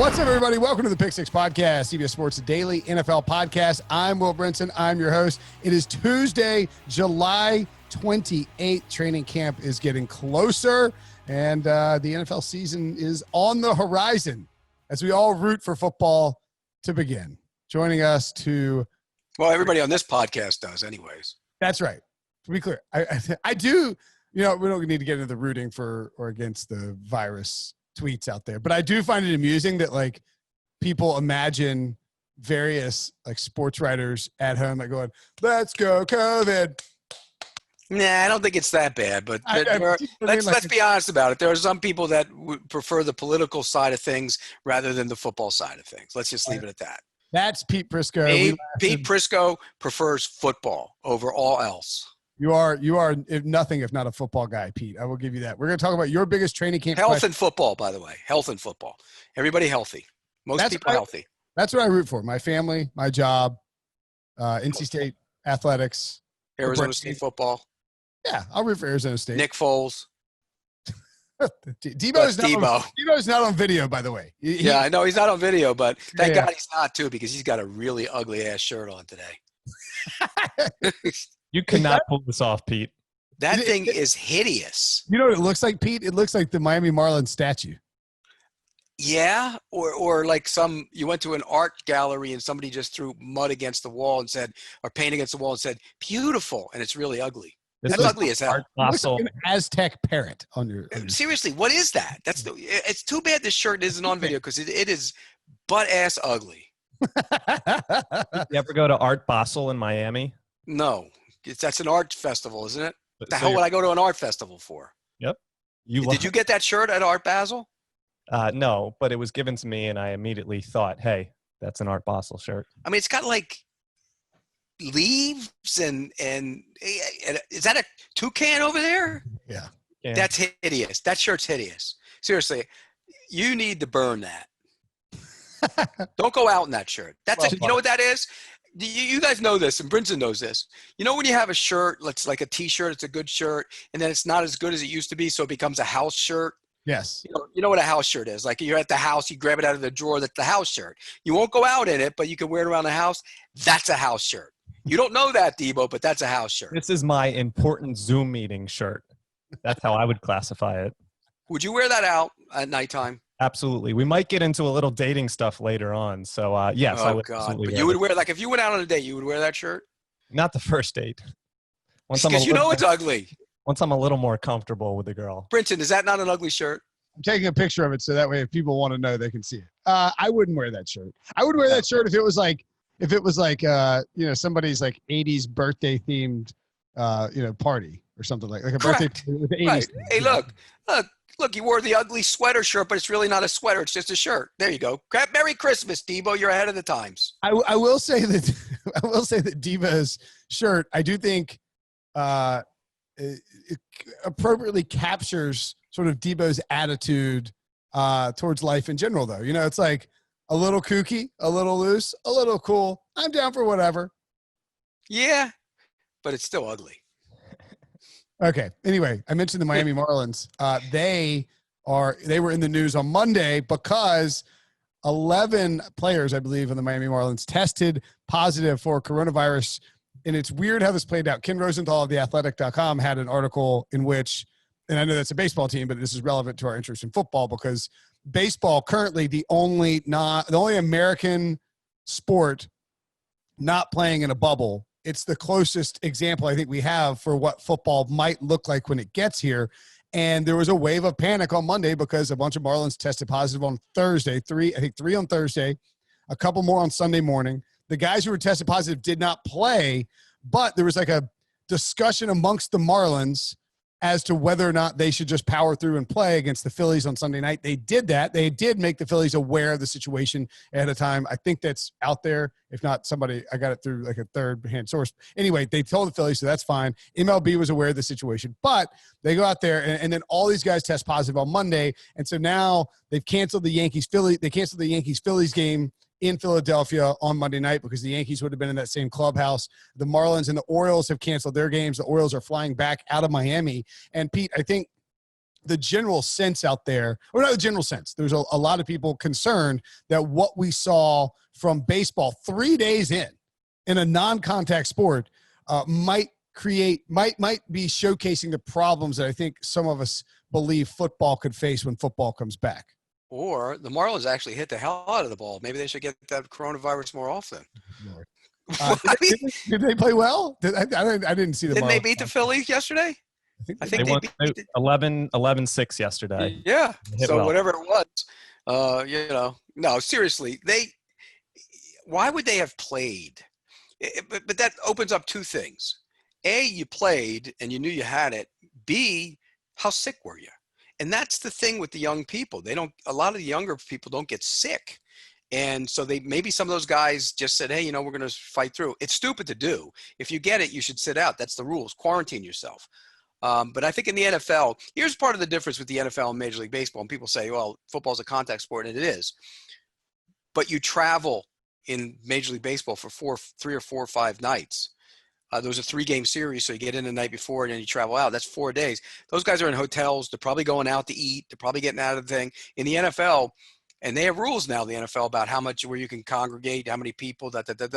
What's up, everybody? Welcome to the Pick Six Podcast, CBS Sports Daily NFL Podcast. I'm Will Brinson. I'm your host. It is Tuesday, July 28th. Training camp is getting closer, and the NFL season is on the horizon as we all root for football to begin. Joining us to... Well, everybody on this podcast does anyways. That's right. To be clear, I do, we don't need to get into the rooting for or against the virus tweets out there, but I do find it amusing that like people imagine various like sports writers at home like going, "Let's go COVID." Nah, I don't think it's that bad, but let's be honest about it. There are some people that would prefer the political side of things rather than the football side of things. Let's just leave it at that. That's Pete Prisco. Pete Prisco prefers football over all else. You are if nothing if not a football guy, Pete. I will give you that. We're going to talk about your biggest training camp. Health and football, by the way. Health and football. Everybody healthy. Most people healthy. That's what I root for. My family, my job, NC State athletics. Arizona State football. Yeah, I'll root for Arizona State. Nick Foles. Debo's not on video, by the way. Yeah, I know he's not on video, but thank God he's not too, because he's got a really ugly ass shirt on today. You cannot pull this off, Pete. That thing is hideous. You know what it looks like, Pete? It looks like the Miami Marlins statue. Yeah, or like you went to an art gallery and somebody just threw mud against the wall and said, or paint against the wall and said, beautiful, and it's really ugly. That's ugly as hell. It looks like an Aztec parrot on your. Seriously, what is that? It's too bad this shirt isn't on video because it is butt ass ugly. You ever go to Art Basel in Miami? No. That's an art festival, isn't it? What the hell would I go to an art festival for? Yep. Did you get that shirt at Art Basel? No, but it was given to me, and I immediately thought, hey, that's an Art Basel shirt. I mean, it's got like leaves and is that a toucan over there? Yeah. That's hideous. That shirt's hideous. Seriously, you need to burn that. Don't go out in that shirt. You know what that is? You guys know this, and Brinson knows this. You know when you have a shirt, it's like a T-shirt, it's a good shirt, and then it's not as good as it used to be, so it becomes a house shirt? Yes. You know what a house shirt is. Like you're at the house, you grab it out of the drawer, that's the house shirt. You won't go out in it, but you can wear it around the house. That's a house shirt. You don't know that, Debo, but that's a house shirt. This is my important Zoom meeting shirt. That's how I would classify it. Would you wear that out at nighttime? Absolutely. We might get into a little dating stuff later on. So, yes, I would. God. But you would wear, like, if you went out on a date, you would wear that shirt? Not the first date. Because you know it's ugly. Once I'm a little more comfortable with the girl. Brinson, is that not an ugly shirt? I'm taking a picture of it so that way if people want to know, they can see it. I wouldn't wear that shirt. I would wear that shirt if it was like somebody's like 80s birthday themed, party or something like a birthday with the 80s. Right. Hey, look, you wore the ugly sweater shirt, but it's really not a sweater. It's just a shirt. There you go. Merry Christmas, Debo. You're ahead of the times. I will say that Debo's shirt, I do think it appropriately captures sort of Debo's attitude towards life in general, though. It's like a little kooky, a little loose, a little cool. I'm down for whatever. Yeah, but it's still ugly. Okay. Anyway, I mentioned the Miami Marlins. They were in the news on Monday because 11 players, I believe, in the Miami Marlins tested positive for coronavirus. And it's weird how this played out. Ken Rosenthal of theathletic.com had an article in which, and I know that's a baseball team, but this is relevant to our interest in football because baseball currently the only American sport not playing in a bubble. It's the closest example I think we have for what football might look like when it gets here. And there was a wave of panic on Monday because a bunch of Marlins tested positive on Thursday, three on Thursday, a couple more on Sunday morning. The guys who were tested positive did not play, but there was like a discussion amongst the Marlins as to whether or not they should just power through and play against the Phillies on Sunday night. They did that. They did make the Phillies aware of the situation ahead of time. I think that's out there. If not, I got it through like a third-hand source. Anyway, they told the Phillies, so that's fine. MLB was aware of the situation. But they go out there, and then all these guys test positive on Monday. And so now they've canceled the Yankees-Phillies game in Philadelphia on Monday night because the Yankees would have been in that same clubhouse. The Marlins and the Orioles have canceled their games. The Orioles are flying back out of Miami. And, Pete, I think the general sense out there, or not the general sense. There's a lot of people concerned that what we saw from baseball 3 days in a non-contact sport might be showcasing the problems that I think some of us believe football could face when football comes back. Or the Marlins actually hit the hell out of the ball. Maybe they should get that coronavirus more often. Did they play well? I didn't see the Didn't Marlins. they beat the Phillies yesterday? I think they won 11-6 yesterday. Yeah. So well. whatever it was, no, seriously, why would they have played? But that opens up two things. A, you played and you knew you had it. B, how sick were you? And that's the thing with the young people. A lot of the younger people don't get sick. And so maybe some of those guys just said, hey, we're going to fight through. It's stupid to do. If you get it, you should sit out. That's the rules. Quarantine yourself. But I think in the NFL, here's part of the difference with the NFL and Major League Baseball. And people say, well, football is a contact sport, and it is. But you travel in Major League Baseball for 3 or 4 or 5 nights. There was a 3-game series, so you get in the night before and then you travel out. That's 4 days. Those guys are in hotels. They're probably going out to eat. They're probably getting out of the thing. In the NFL, and they have rules now, the NFL, about where you can congregate, how many people,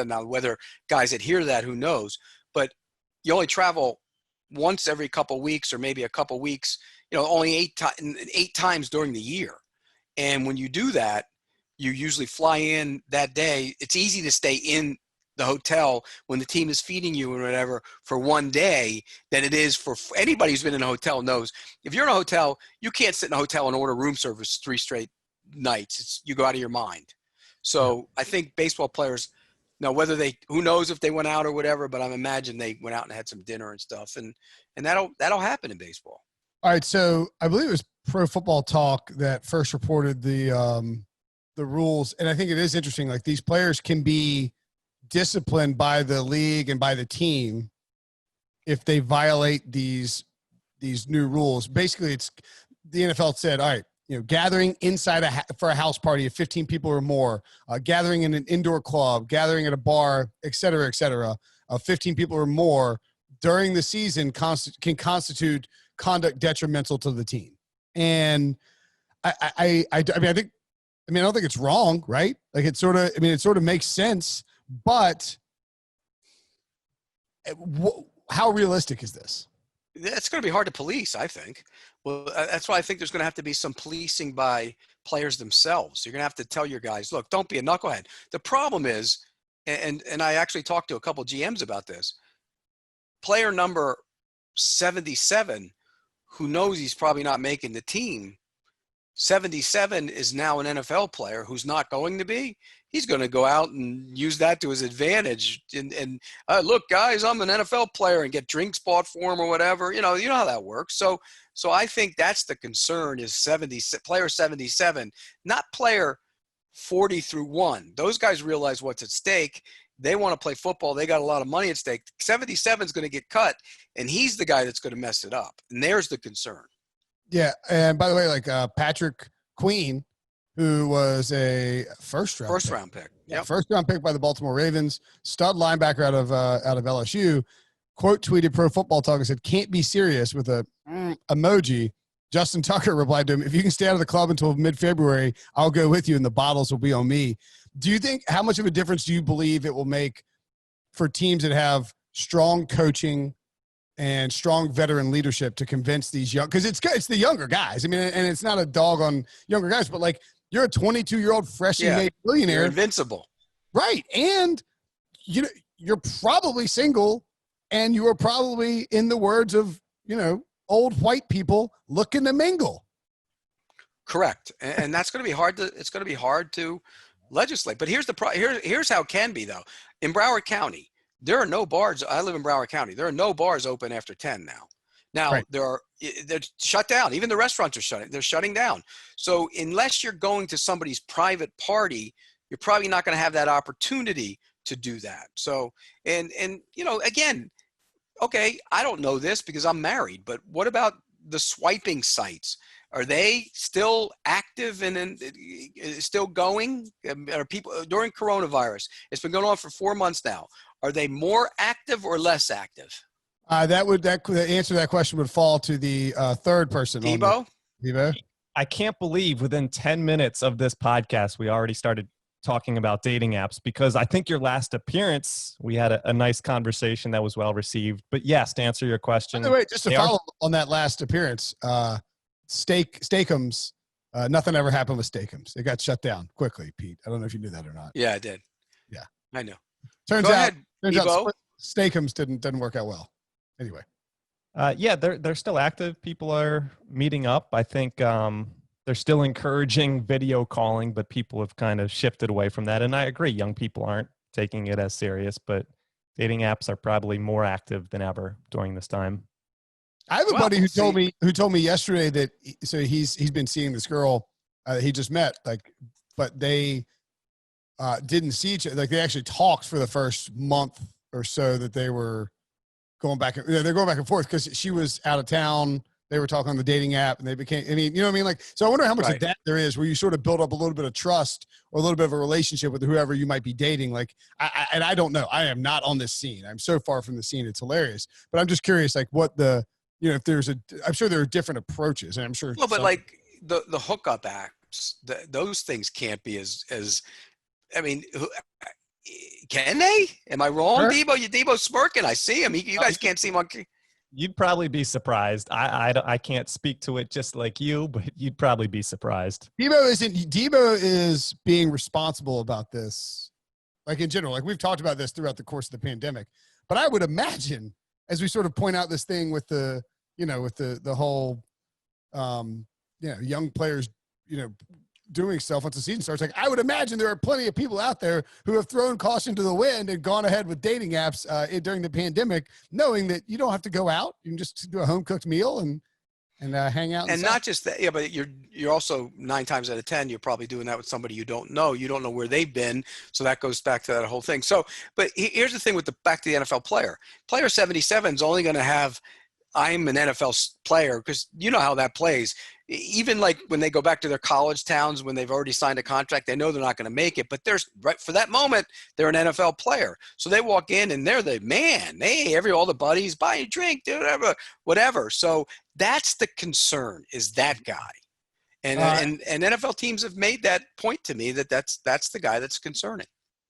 Now, whether guys adhere to that, who knows? But you only travel once every couple weeks or maybe a couple weeks, only 8 times during the year. And when you do that, you usually fly in that day. It's easy to stay in the hotel when the team is feeding you and whatever for one day than it is for anybody who's been in a hotel knows. If you're in a hotel, you can't sit in a hotel and order room service 3 straight nights. You go out of your mind. So I think baseball players, who knows if they went out or whatever, but I imagine they went out and had some dinner and stuff, and that'll happen in baseball. All right, so I believe it was Pro Football Talk that first reported the rules, and I think it is interesting. Like, these players can be disciplined by the league and by the team if they violate these new rules. Basically, it's the NFL said, all right, gathering inside for a house party of 15 people or more, gathering in an indoor club, gathering at a bar, et cetera, of 15 people or more during the season can constitute conduct detrimental to the team. And I don't think it's wrong, right? Like, it sort of makes sense, but how realistic is this? It's going to be hard to police, I think. Well, that's why I think there's going to have to be some policing by players themselves. You're going to have to tell your guys, look, don't be a knucklehead. The problem is, and I actually talked to a couple GMs about this, player number 77, who knows he's probably not making the team, 77 is now an NFL player who's not going to be. He's going to go out and use that to his advantage. And look, guys, I'm an NFL player, and get drinks bought for him or whatever. You know how that works. So I think that's the concern, is player 77, not player 40 through 1. Those guys realize what's at stake. They want to play football. They got a lot of money at stake. 77 is going to get cut, and he's the guy that's going to mess it up. And there's the concern. Yeah, and by the way, Patrick Queen, who was a first round pick. Yep. First round pick by the Baltimore Ravens, stud linebacker out of LSU, quote tweeted Pro Football Talk and said, "Can't be serious," with a emoji. Justin Tucker replied to him, "If you can stay out of the club until mid-February, I'll go with you and the bottles will be on me." Do you think, how much of a difference do you believe it will make for teams that have strong coaching and strong veteran leadership to convince these young, because it's the younger guys. I mean, and it's not a dog on younger guys, but you're a 22-year-old freshly made billionaire. You're invincible. Right. And you're probably single, and you are probably, in the words of, old white people, looking to mingle. Correct. And that's going to be hard to legislate. But here's how it can be, though. In Broward County, there are no bars. I live in Broward County. There are no bars open after 10 now. Right. They're shut down. Even the restaurants are they're shutting down. So unless you're going to somebody's private party, you're probably not going to have that opportunity to do that. So, and again, okay, I don't know this because I'm married, but what about the swiping sites? Are they still active and still going? Are people during coronavirus? It's been going on for 4 months now. Are they more active or less active? The answer to that question would fall to the third person. Tebow? Devo? I can't believe within 10 minutes of this podcast, we already started talking about dating apps, because I think your last appearance, we had a nice conversation that was well received. But yes, to answer your question. By the way, just to follow on that last appearance, Steakums, nothing ever happened with Steakums. It got shut down quickly, Pete. I don't know if you knew that or not. Yeah, I did. Yeah. I know. Turns Go out ahead, Steakums didn't work out well. Anyway. Yeah, they're still active. People are meeting up. I think they're still encouraging video calling, but people have kind of shifted away from that. And I agree, young people aren't taking it as serious, but dating apps are probably more active than ever during this time. I have a buddy who told me yesterday that he's been seeing this girl he just met, but they didn't see each other. Like, they actually talked for the first month or so that they were going back. They're going back and forth because she was out of town. They were talking on the dating app, and they became. I mean, you know what I mean? Like, so I wonder how much of that there is, where you sort of build up a little bit of trust or a little bit of a relationship with whoever you might be dating. Like, I don't know. I am not on this scene. I'm so far from the scene. It's hilarious. But I'm just curious, like, what the, if there's I'm sure there are different approaches, and I'm sure. Well, but like the hookup apps, those things can't be as. I mean, can they? Am I wrong, sure. Debo's smirking. I see him. You guys can't see him on. You'd probably be surprised. I can't speak to it just like you, but you'd probably be surprised. Debo is being responsible about this, like, in general. Like, we've talked about this throughout the course of the pandemic, but I would imagine, as we sort of point out this thing with the whole, young players, doing stuff once the season starts. Like, I would imagine there are plenty of people out there who have thrown caution to the wind and gone ahead with dating apps during the pandemic, knowing that you don't have to go out. You can just do a home cooked meal and hang out. And not just that, yeah, but you're also 9 times out of 10, you're probably doing that with somebody you don't know. You don't know where they've been. So that goes back to that whole thing. So, but here's the thing with back to the NFL player. Player 77 is only going to have, I'm an NFL player, because you know how that plays. Even like when they go back to their college towns, when they've already signed a contract, they know they're not going to make it, but there's right for that moment, they're an NFL player. So they walk in and they're the man. Hey, all the buddies, buy a drink, do whatever. So that's the concern, is that guy. And NFL teams have made that point to me that's the guy that's concerning.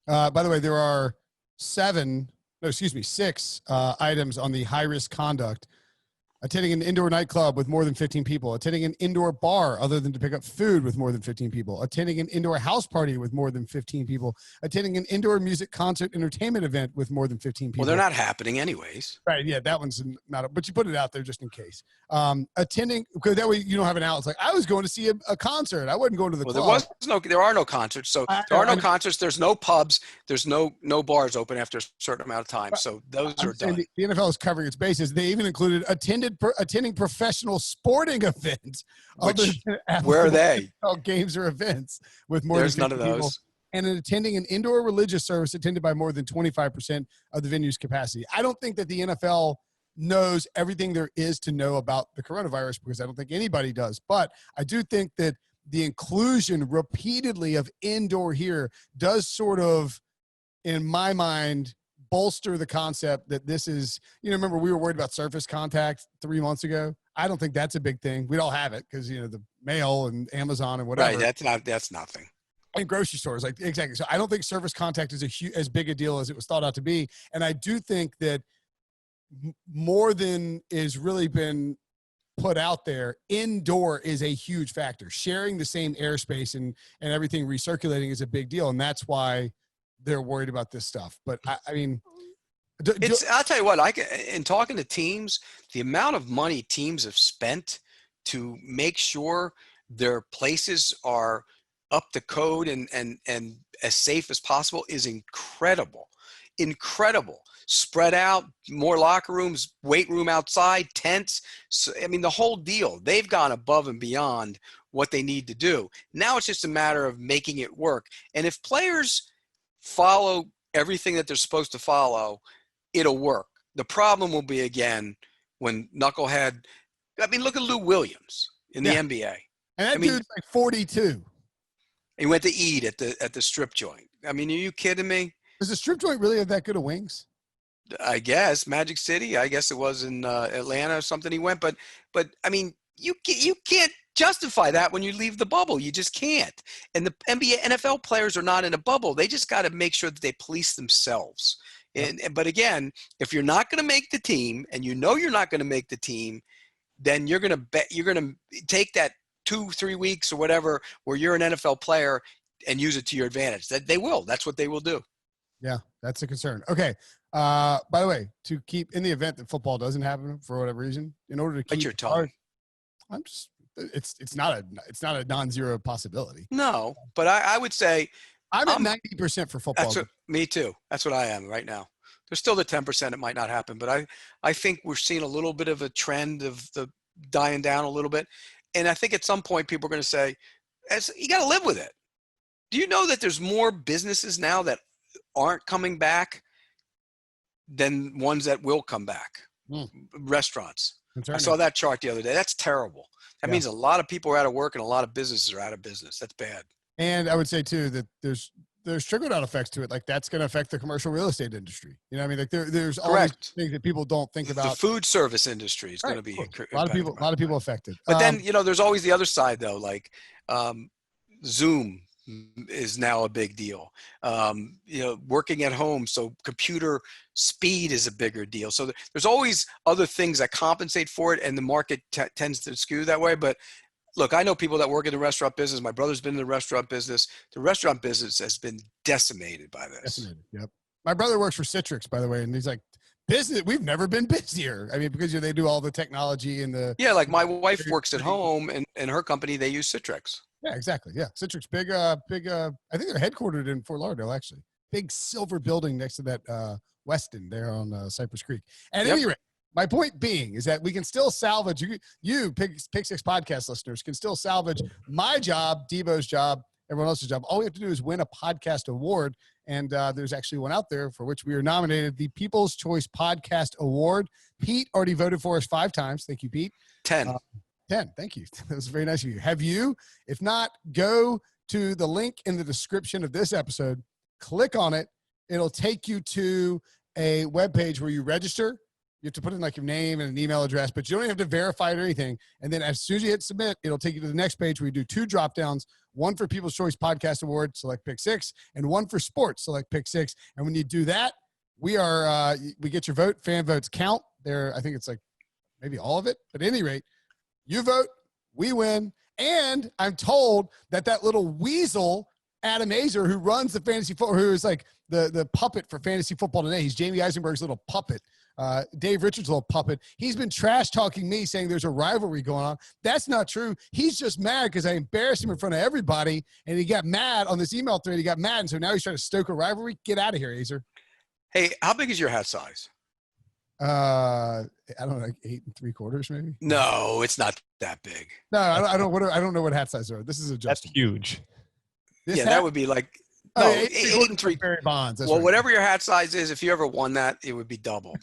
By the way, there are 6 items on the high risk conduct. Attending an indoor nightclub with more than 15 people, attending an indoor bar other than to pick up food with more than 15 people, attending an indoor house party with more than 15 people, attending an indoor music concert entertainment event with more than 15 people. Well, they're not happening anyways. Right. Yeah. That one's not, but you put it out there just in case. Attending, because that way you don't have an out. It's like, I was going to see a concert. I wasn't going to the club. There are no concerts. So there are no concerts. There's no pubs. There's no bars open after a certain amount of time. So those are done. The NFL is covering its bases. They even included attending professional sporting events. Where are they? Games or events with more than 50 none of those. People. And attending an indoor religious service attended by more than 25% of the venue's capacity. I don't think that the NFL knows everything there is to know about the coronavirus, because I don't think anybody does. But I do think that the inclusion repeatedly of indoor here does sort of, in my mind, bolster the concept that this is, remember we were worried about surface contact 3 months ago. I don't think that's a big thing. We all have it because, the mail and Amazon and whatever. Right. That's nothing. And grocery stores, like, exactly. So I don't think surface contact is as big a deal as it was thought out to be. And I do think that more than is really been put out there, indoor is a huge factor. Sharing the same airspace and everything recirculating is a big deal. And that's why they're worried about this stuff. But I mean, I'll tell you what, in talking to teams, the amount of money teams have spent to make sure their places are up to code and as safe as possible is incredible. Spread out, more locker rooms, weight room outside, tents. So, I mean, the whole deal. They've gone above and beyond what they need to do. Now it's just a matter of making it work. And if players follow everything that they're supposed to follow, it'll work. The problem will be, again, when knucklehead. I mean, look at Lou Williams in the NBA. And that dude's like 42. He went to eat at the strip joint. I mean, are you kidding me? Does the strip joint really have that good of wings? I guess Magic City. I guess it was in Atlanta or something. He went, but I mean, you can't justify that when you leave the bubble. You just can't. And the NBA, NFL players are not in a bubble. They just got to make sure that they police themselves. But again, if you're not going to make the team, and you know you're not going to make the team, then you're going to take that 2-3 weeks or whatever where you're an NFL player and use it to your advantage. That they will. That's what they will do. Yeah, that's a concern. Okay. By the way, to keep in the event that football doesn't happen for whatever reason, in order to keep your tongue. It's not a non-zero possibility. No, but I would say I'm at 90% for football. Me too. That's what I am right now. There's still the 10% it might not happen, but I think we're seeing a little bit of a trend of the dying down a little bit. And I think at some point people are going to say, you got to live with it. Do you know that there's more businesses now that aren't coming back than ones that will come back? Restaurants. I saw that chart the other day. That's terrible. That means a lot of people are out of work and a lot of businesses are out of business. That's bad. And I would say too that there's trickle-down effects to it. Like that's going to affect the commercial real estate industry. You know what I mean? Like there's all these things that people don't think about. The food service industry is going to be a lot of people affected. But then, there's always the other side though. Like Zoom is now a big deal. Working at home. So computer speed is a bigger deal. So there's always other things that compensate for it. And the market tends to skew that way. But look, I know people that work in the restaurant business. My brother's been in the restaurant business. The restaurant business has been decimated by this. Decimated. Yep. My brother works for Citrix, by the way, and he's like, business. We've never been busier. I mean, because they do all the technology and the. Yeah, like my wife works at home, and in her company they use Citrix. Yeah, exactly. Yeah, Citrix, big. I think they're headquartered in Fort Lauderdale, actually. Big silver building next to that Westin there on Cypress Creek. At any rate. My point being is that we can still salvage you Pick Six podcast listeners can still salvage my job, Debo's job, everyone else's job. All we have to do is win a podcast award. And there's actually one out there for which we are nominated, the People's Choice Podcast Award. Pete already voted for us 5 times. Thank you, Pete. 10. 10. Thank you. That was very nice of you. Have you? If not, go to the link in the description of this episode, click on it. It'll take you to a webpage where you register. You have to put in like your name and an email address, but you don't have to verify it or anything. And then as soon as you hit submit, it'll take you to the next page where you do 2 drop downs, one for People's Choice Podcast Award, select Pick 6, and one for sports, select Pick 6. And when you do that, we get your vote. Fan votes count. I think it's like maybe all of it. But at any rate, you vote, we win. And I'm told that little weasel, Adam Azer, who runs the fantasy football, who is like the puppet for fantasy football today. He's Jamie Eisenberg's little puppet. Dave Richards' little puppet. He's been trash talking me, saying there's a rivalry going on. That's not true. He's just mad because I embarrassed him in front of everybody, and he got mad on this email thread. He got mad, and so now he's trying to stoke a rivalry. Get out of here, Azer. Hey, how big is your hat size? I don't know, like 8 3/4 maybe. No, it's not that big. No, I don't know what hat size are. This is adjustable. That's huge. That would be like. No, 8 3. Barry Bonds. Well, right. Whatever your hat size is, if you ever won that, it would be double.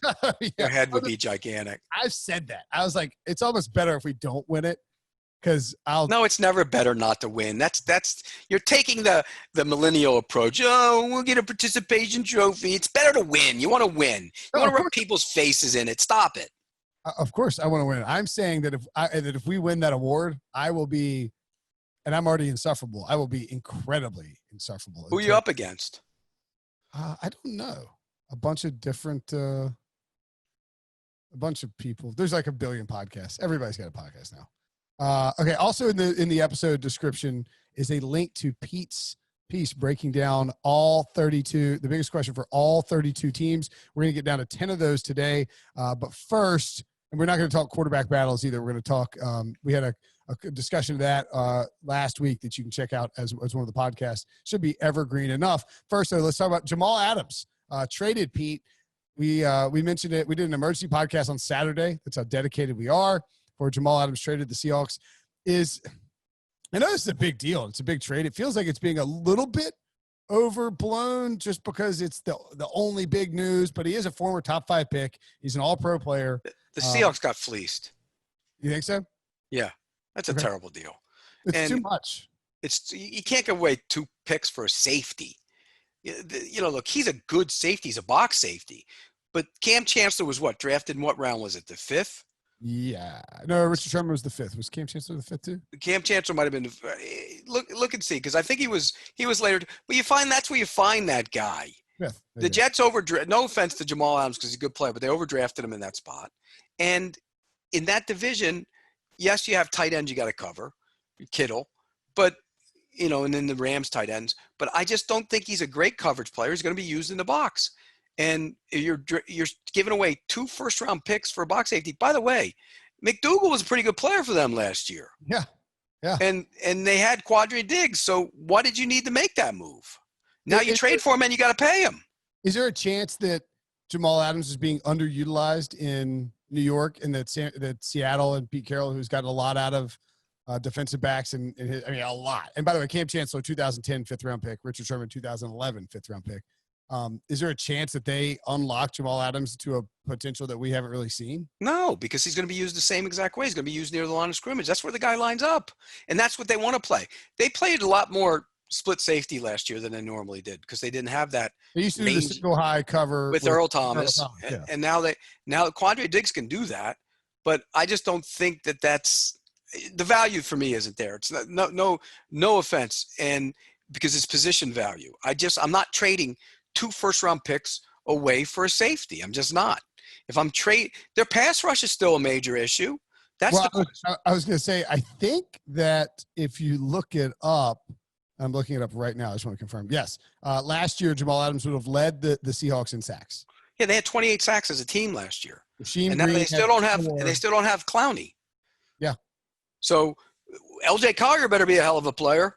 Your head would be gigantic. I've said that. I was like, it's almost better if we don't win it, because No, it's never better not to win. That's you're taking the millennial approach. Oh, we'll get a participation trophy. It's better to win. You want to win. You want to rub people's faces in it. Stop it. Of course, I want to win. I'm saying that if we win that award, I will be. And I'm already insufferable. I will be incredibly insufferable. Who are you up against? I don't know. A bunch of different, a bunch of people. There's like a billion podcasts. Everybody's got a podcast now. Okay. Also in the episode description is a link to Pete's piece breaking down all 32, the biggest question for all 32 teams. We're going to get down to 10 of those today. But first, and we're not going to talk quarterback battles either. We're going to talk, we had a discussion of that last week that you can check out as one of the podcasts. Should be evergreen enough. First, though, let's talk about Jamal Adams. Traded, Pete. We mentioned it. We did an emergency podcast on Saturday. That's how dedicated we are for Jamal Adams traded the Seahawks. I know this is a big deal. It's a big trade. It feels like it's being a little bit overblown just because it's the only big news, but he is a former top 5 pick. He's an all-pro player. The Seahawks got fleeced. You think so? Yeah. That's a terrible deal. It's too much. You can't give away 2 picks for a safety. Look, he's a good safety. He's a box safety. But Cam Chancellor was drafted in what round was it? The 5th? Yeah. No, Richard Sherman was the 5th. Was Cam Chancellor the 5th too? Cam Chancellor might have been. Look and see, because I think he was later. But that's where you find that guy. 5th. The Jets no offense to Jamal Adams because he's a good player, but they overdrafted him in that spot. And in that division, yes, you have tight ends you got to cover, Kittle, but and then the Rams tight ends. But I just don't think he's a great coverage player. He's going to be used in the box. And you're giving away 2 first-round picks for a box safety. By the way, McDougal was a pretty good player for them last year. Yeah. And they had Quadri Diggs. So what did you need to make that move? Now you trade for him and you got to pay him. Is there a chance that Jamal Adams is being underutilized in New York and that Seattle and Pete Carroll, who's gotten a lot out of defensive backs a lot. And by the way, Cam Chancellor, 2010 5th-round pick. Richard Sherman, 2011 5th-round pick. Is there a chance that they unlock Jamal Adams to a potential that we haven't really seen? No, because he's going to be used the same exact way. He's going to be used near the line of scrimmage. That's where the guy lines up. And that's what they want to play. They played a lot more split safety last year than they normally did because they didn't have that. They used to do the single high cover with Earl Thomas. Yeah. And now Quandre Diggs can do that. But I just don't think that's the value for me isn't there. It's no offense. And because it's position value. I'm not trading 2 first-round picks away for a safety. I'm just not. If I'm their pass rush is still a major issue. I was going to say, I think that if you look it up, I'm looking it up right now. I just want to confirm. Yes. Last year, Jamal Adams would have led the Seahawks in sacks. Yeah, they had 28 sacks as a team last year. And now they still don't have Clowney. Yeah. So LJ Collier better be a hell of a player.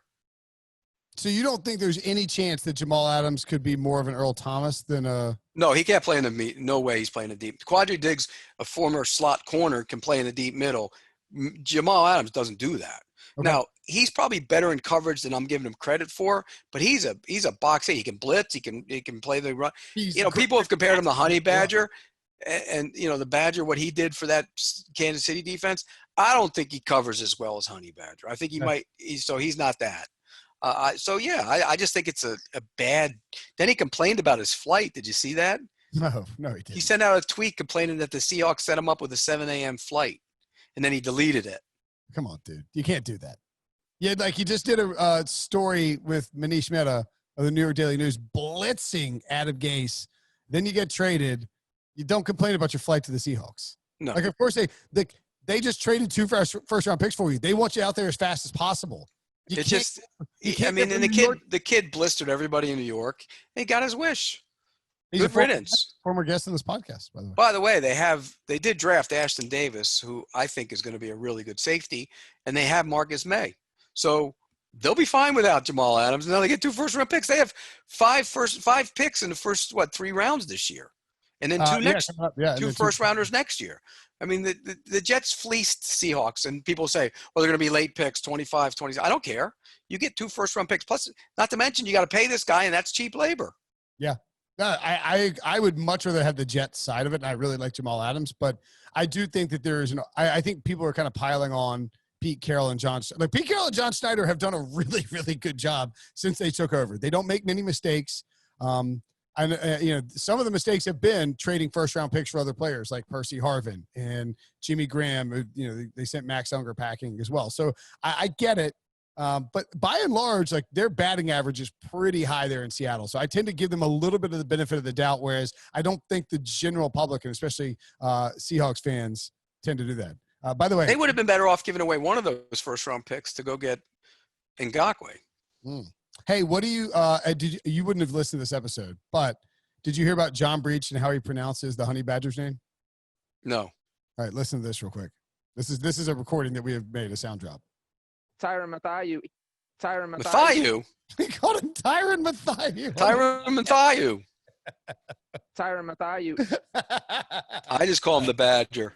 So you don't think there's any chance that Jamal Adams could be more of an Earl Thomas than a – No, he can't play in the – no way he's playing in the deep. Quadri Diggs, a former slot corner, can play in the deep middle. Jamal Adams doesn't do that. Okay. Now, he's probably better in coverage than I'm giving him credit for, but he's a box eight. He can blitz. He can play the run. People have compared him to Honey Badger and the Badger, what he did for that Kansas City defense. I don't think he covers as well as Honey Badger. I think he might – so he's not that. I just think it's a bad – then he complained about his flight. Did you see that? No, he didn't. He sent out a tweet complaining that the Seahawks set him up with a 7 a.m. flight, and then he deleted it. Come on, dude. You can't do that. Yeah, like you just did a story with Manish Mehta of the New York Daily News blitzing Adam Gase. Then you get traded. You don't complain about your flight to the Seahawks. No. Like, of course, they just traded 2 first-round picks for you. They want you out there as fast as possible. The kid blistered everybody in New York. He got his wish. He's Good riddance. Former guest on this podcast, by the way. By the way, they did draft Ashton Davis, who I think is going to be a really good safety, and they have Marcus May. So they'll be fine without Jamal Adams. Now they get 2 first-round picks. They have 5 picks in the first 3 rounds this year, and then 2 first-rounders next year. I mean, the Jets fleeced Seahawks, and people say, well, they're going to be late picks, 25, 20. I don't care. You get 2 first-round picks. Plus, not to mention, you got to pay this guy, and that's cheap labor. Yeah. I would much rather have the Jets side of it, and I really like Jamal Adams. But I do think that there is I think people are kind of piling on Pete Carroll and John. Like Pete Carroll and John Schneider have done a really, really good job since they took over. They don't make many mistakes. Some of the mistakes have been trading first-round picks for other players like Percy Harvin and Jimmy Graham. They sent Max Unger packing as well. So I get it. But by and large, like their batting average is pretty high there in Seattle. So I tend to give them a little bit of the benefit of the doubt, whereas I don't think the general public, and especially Seahawks fans, tend to do that. By the way, they would have been better off giving away one of those first-round picks to go get Ngakoue. Hey, what do you you wouldn't have listened to this episode, but did you hear about John Breach and how he pronounces the Honey Badger's name? No. All right, listen to this real quick. This is a recording that we have made, a sound drop. Tyrann Mathieu. Mathieu? He called him Tyrann Mathieu. Tyrann Mathieu. Tyrann Mathieu. I just call him the Badger.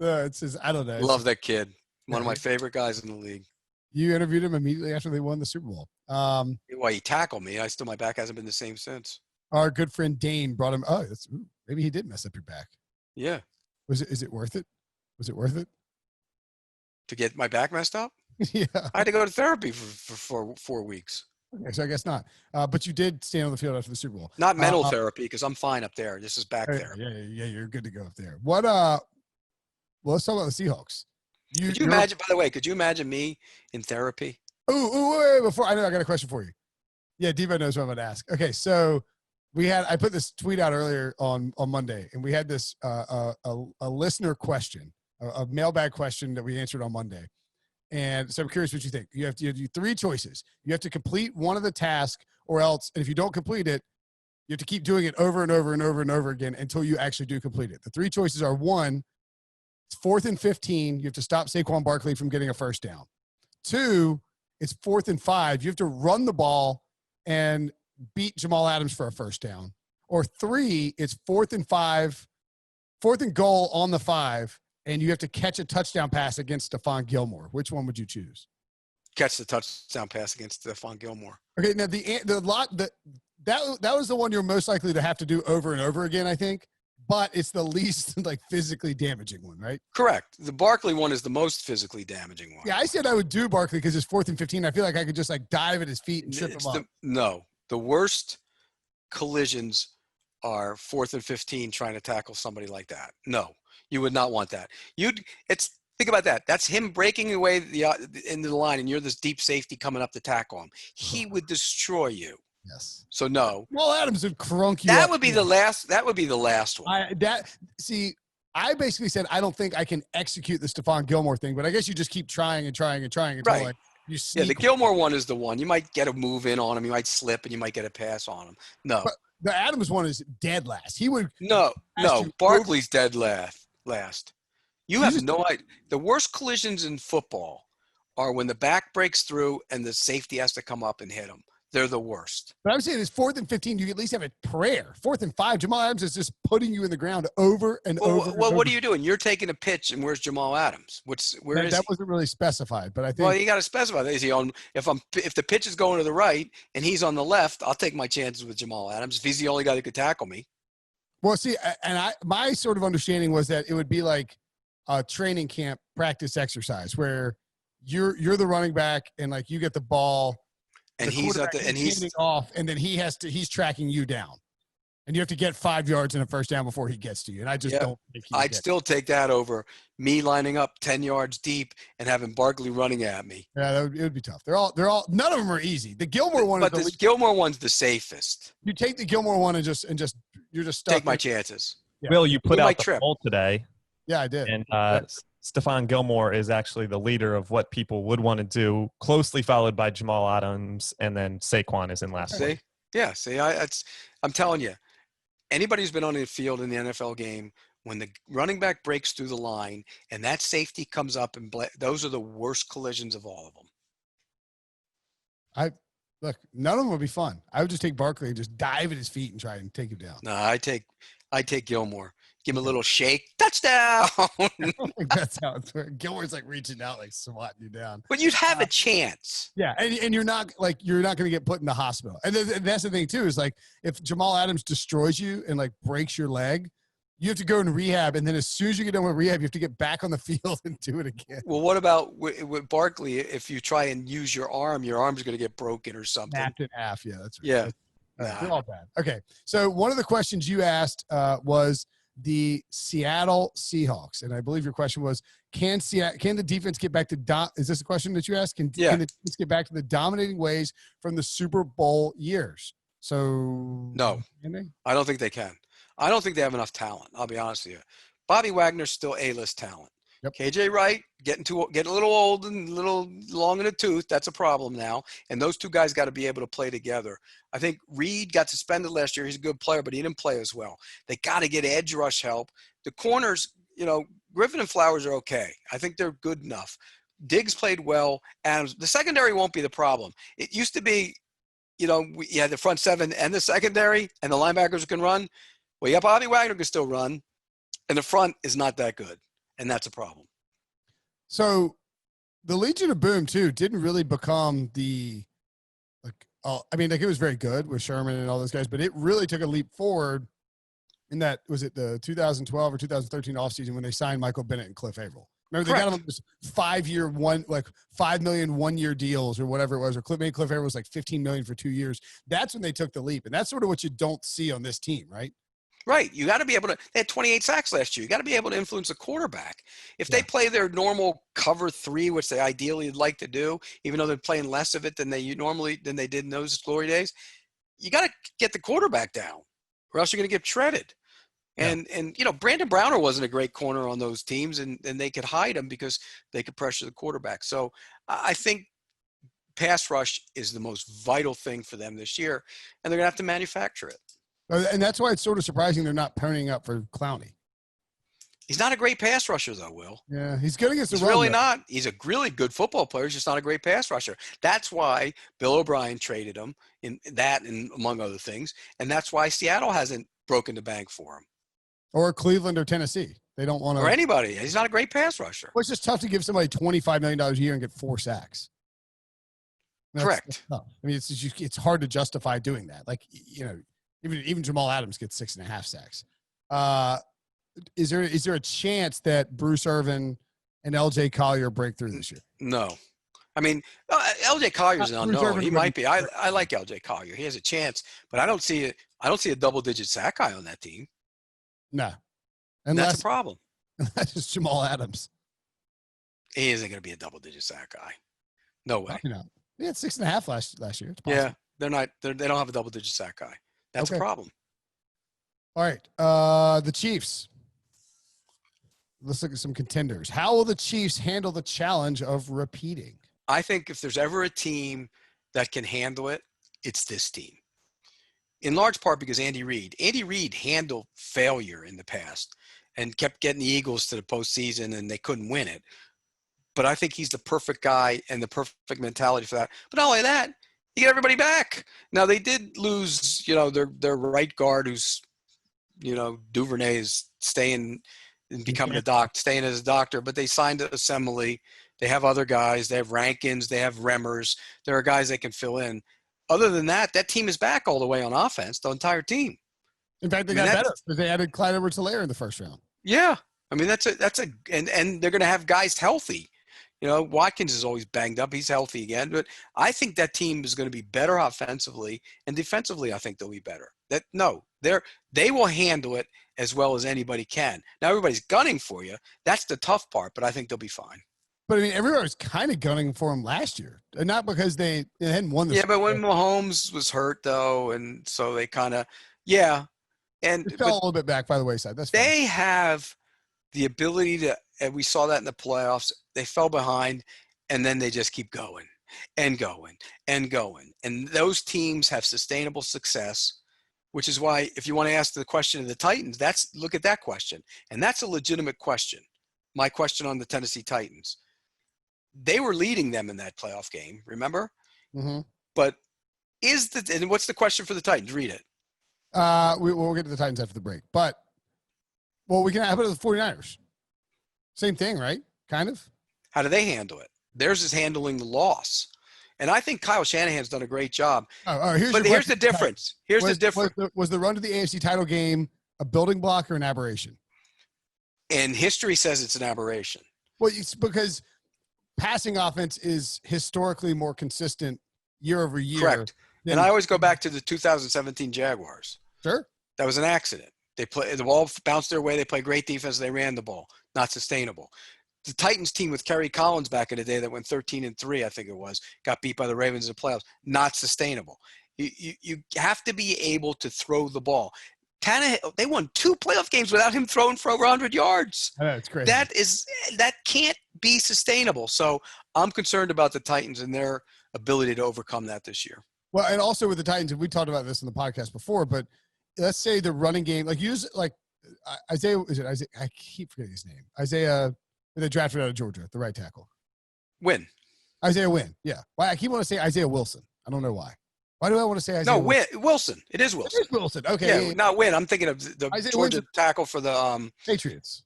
It says, I don't know. Love that kid. One of my favorite guys in the league. You interviewed him immediately after they won the Super Bowl. Well, he tackled me. My back hasn't been the same since. Our good friend Dane brought him. Maybe he did mess up your back. Yeah. Is it worth it? Was it worth it? To get my back messed up? Yeah. I had to go to therapy for 4 weeks. Okay, so I guess not. But you did stand on the field after the Super Bowl. Not mental therapy, because I'm fine up there. This is back there. Yeah, you're good to go up there. What Well, let's talk about the Seahawks. Could you imagine, by the way, could you imagine me in therapy? Wait, before I got a question for you. Yeah, Devo knows what I'm going to ask. Okay, so I put this tweet out earlier on Monday, and we had this a listener question, a mailbag question that we answered on Monday. And so I'm curious what you think. You have to do 3 choices. You have to complete one of the tasks, or else, and if you don't complete it, you have to keep doing it over and over and over and over again until you actually do complete it. The 3 choices are: 1, it's 4th and 15. You have to stop Saquon Barkley from getting a first down. 2, it's 4th and 5. You have to run the ball and beat Jamal Adams for a first down. Or 3, it's 4th and goal on the 5, and you have to catch a touchdown pass against Stephon Gilmore. Which one would you choose? Catch the touchdown pass against Stephon Gilmore. Okay, now that was the one you're most likely to have to do over and over again, I think. But it's the least physically damaging one, right? Correct. The Barkley one is the most physically damaging one. Yeah, I said I would do Barkley because it's 4th and 15. I feel like I could just dive at his feet and trip him up. No, the worst collisions are 4th and 15 trying to tackle somebody like that. No, you would not want that. Think about that. That's him breaking away into the line, and you're this deep safety coming up to tackle him. He would destroy you. Yes. So no. Well, Adams would crunk you That up. Would be the last. That would be the last one. I basically said I don't think I can execute the Stephon Gilmore thing, but I guess you just keep trying and trying and trying until right. You sneak. Yeah, the Gilmore one is the one. You might get a move in on him. You might slip, and you might get a pass on him. No. But the Adams one is dead last. He would. No. Barkley's dead last. You have no idea. The worst collisions in football are when the back breaks through and the safety has to come up and hit him. They're the worst. But I'm saying it's 4th and 15. You at least have a prayer. 4th and 5. Jamal Adams is just putting you in the ground over and over. Well, what are you doing? You're taking a pitch, and where's Jamal Adams? That wasn't really specified, but I think. Well, you got to specify. Is he on? If the pitch is going to the right and he's on the left, I'll take my chances with Jamal Adams if he's the only guy that could tackle me. Well, see, my sort of understanding was that it would be like a training camp practice exercise where you're the running back and you get the ball. And he's off, and then he's tracking you down, and you have to get 5 yards and a first down before he gets to you. And I just don't think I'd still take that over me lining up 10 yards deep and having Barkley running at me. Yeah, it would be tough. They're all none of them are easy. The Gilmore one, but the Gilmore one's the safest. You take the Gilmore one and you're just stuck. Take my chances. Yeah. Will, you put out the poll today. Yeah, I did. And Stephon Gilmore is actually the leader of what people would want to do, closely followed by Jamal Adams, and then Saquon is in last place. See, I'm telling you, anybody who's been on the field in the NFL game, when the running back breaks through the line and that safety comes up, those are the worst collisions of all of them. Look, none of them would be fun. I would just take Barkley and just dive at his feet and try and take him down. No, I take Gilmore. Give him a little shake. Touchdown. I don't think that's how it's working. Gilmore's reaching out, swatting you down. But you'd have a chance. Yeah, and you're not going to get put in the hospital. And that's the thing too is if Jamal Adams destroys you and breaks your leg, you have to go in rehab, and then as soon as you get done with rehab, you have to get back on the field and do it again. Well, what about with Barkley? If you try and use your arm's going to get broken or something. Snapped in half. Yeah, that's right. Yeah. They're all bad. Okay, so one of the questions you asked was the Seattle Seahawks, and I believe your question was, can the defense get back to is this a question that you asked? Can the defense get back to the dominating ways from the Super Bowl years? So no, I don't think they can. I don't think they have enough talent. I'll be honest with you. Bobby Wagner's still A-list talent. Yep. KJ Wright getting a little old and a little long in the tooth. That's a problem now. And those two guys got to be able to play together. I think Reed got suspended last year. He's a good player, but he didn't play as well. They got to get edge rush help. The corners, Griffin and Flowers are okay. I think they're good enough. Diggs played well. Adams, the secondary won't be the problem. It used to be, you had the front seven and the secondary, and the linebackers can run. Well, yeah, Bobby Wagner can still run, and the front is not that good. And that's a problem. So the Legion of Boom too didn't really become it was very good with Sherman and all those guys, but it really took a leap forward in that, was it the 2012 or 2013 offseason when they signed Michael Bennett and Cliff Averill? Remember, they got him this 5-year, $5 million 1-year deals or whatever it was, or Cliff Averill was $15 million for 2 years. That's when they took the leap. And that's sort of what you don't see on this team, right? Right. You got to be able to. They had 28 sacks last year. You got to be able to influence the quarterback. If they play their normal cover 3, which they ideally would like to do, even though they're playing less of it than they did in those glory days, you got to get the quarterback down, or else you're going to get shredded. And Brandon Browner wasn't a great corner on those teams, and they could hide him because they could pressure the quarterback. So I think pass rush is the most vital thing for them this year, and they're going to have to manufacture it. And that's why it's sort of surprising they're not ponying up for Clowney. He's not a great pass rusher, though, Will. Yeah, he's good against the run. He's really not. He's a really good football player. He's just not a great pass rusher. That's why Bill O'Brien traded him in that and among other things. And that's why Seattle hasn't broken the bank for him. Or Cleveland or Tennessee. They don't want to. Or anybody. He's not a great pass rusher. Well, it's just tough to give somebody $25 million a year and get 4 sacks. Correct. That's I mean, it's hard to justify doing that. Like, even Jamal Adams gets 6.5 sacks. Is there a chance that Bruce Irvin and LJ Collier break through this year? No. I mean, LJ Collier's an unknown. He might be. I like LJ Collier. He has a chance, but I don't see a double-digit sack guy on that team. No. And that's a problem. That's just Jamal Adams. He isn't going to be a double-digit sack guy. No way. He had 6.5 last year. It's possible. Yeah, they're not. They don't have a double-digit sack guy. That's a problem. All right, the Chiefs. Let's look at some contenders. How will the Chiefs handle the challenge of repeating? I think if there's ever a team that can handle it, it's this team. In large part because Andy Reid handled failure in the past and kept getting the Eagles to the postseason, and they couldn't win it. But I think he's the perfect guy and the perfect mentality for that. But not only that, you get everybody back. Now, they did lose, their right guard who's, Duvernay is staying and becoming staying as a doctor, but they signed Assembly. They have other guys. They have Rankins. They have Remmers. There are guys that can fill in. Other than that, that team is back all the way on offense, the entire team. In fact, they got better because they added Clyde Edwards-Helaire in the first round. Yeah. I mean, and they're going to have guys healthy. Watkins is always banged up. He's healthy again. But I think that team is going to be better offensively, and defensively I think they'll be better. They will handle it as well as anybody can. Now, everybody's gunning for you. That's the tough part, but I think they'll be fine. But, I mean, everybody was kind of gunning for him last year. And not because they hadn't won the but when Mahomes was hurt, though, and so they kind of – yeah. And it fell a little bit back by the wayside. That's fine. They have the ability to – and we saw that in the playoffs. They fell behind, and then they just keep going and going and going. And those teams have sustainable success, which is why if you want to ask the question of the Titans, look at that question. And that's a legitimate question. My question on the Tennessee Titans. They were leading them in that playoff game, remember? Mm-hmm. But and what's the question for the Titans? Read it. We'll get to the Titans after the break. But, we can have it with the 49ers. Same thing, right? Kind of. How do they handle it? Theirs is handling the loss. And I think Kyle Shanahan's done a great job. Here's the difference. Was the run to the AFC title game a building block or an aberration? And history says it's an aberration. Well, it's because passing offense is historically more consistent year over year. Correct. And I always go back to the 2017 Jaguars. Sure. That was an accident. The ball bounced their way. They played great defense. They ran the ball. Not sustainable. The Titans team with Kerry Collins back in the day that went 13-3, I think it was, got beat by the Ravens in the playoffs. Not sustainable. You have to be able to throw the ball. Tannehill, they won 2 playoff games without him throwing for over 100 yards. That's crazy. That can't be sustainable. So I'm concerned about the Titans and their ability to overcome that this year. Well, and also with the Titans, and we talked about this in the podcast before, but let's say the running game, Isaiah, I keep forgetting his name. Isaiah, they drafted out of Georgia, the right tackle. Win. Isaiah Wynn, yeah. Why I keep wanting to say Isaiah Wilson. I don't know why. Why do I want to say Isaiah Wilson? It is Wilson. It is Wilson. Okay. Yeah, not Wynn. I'm thinking of the Isaiah Georgia Wynn's tackle for the Patriots.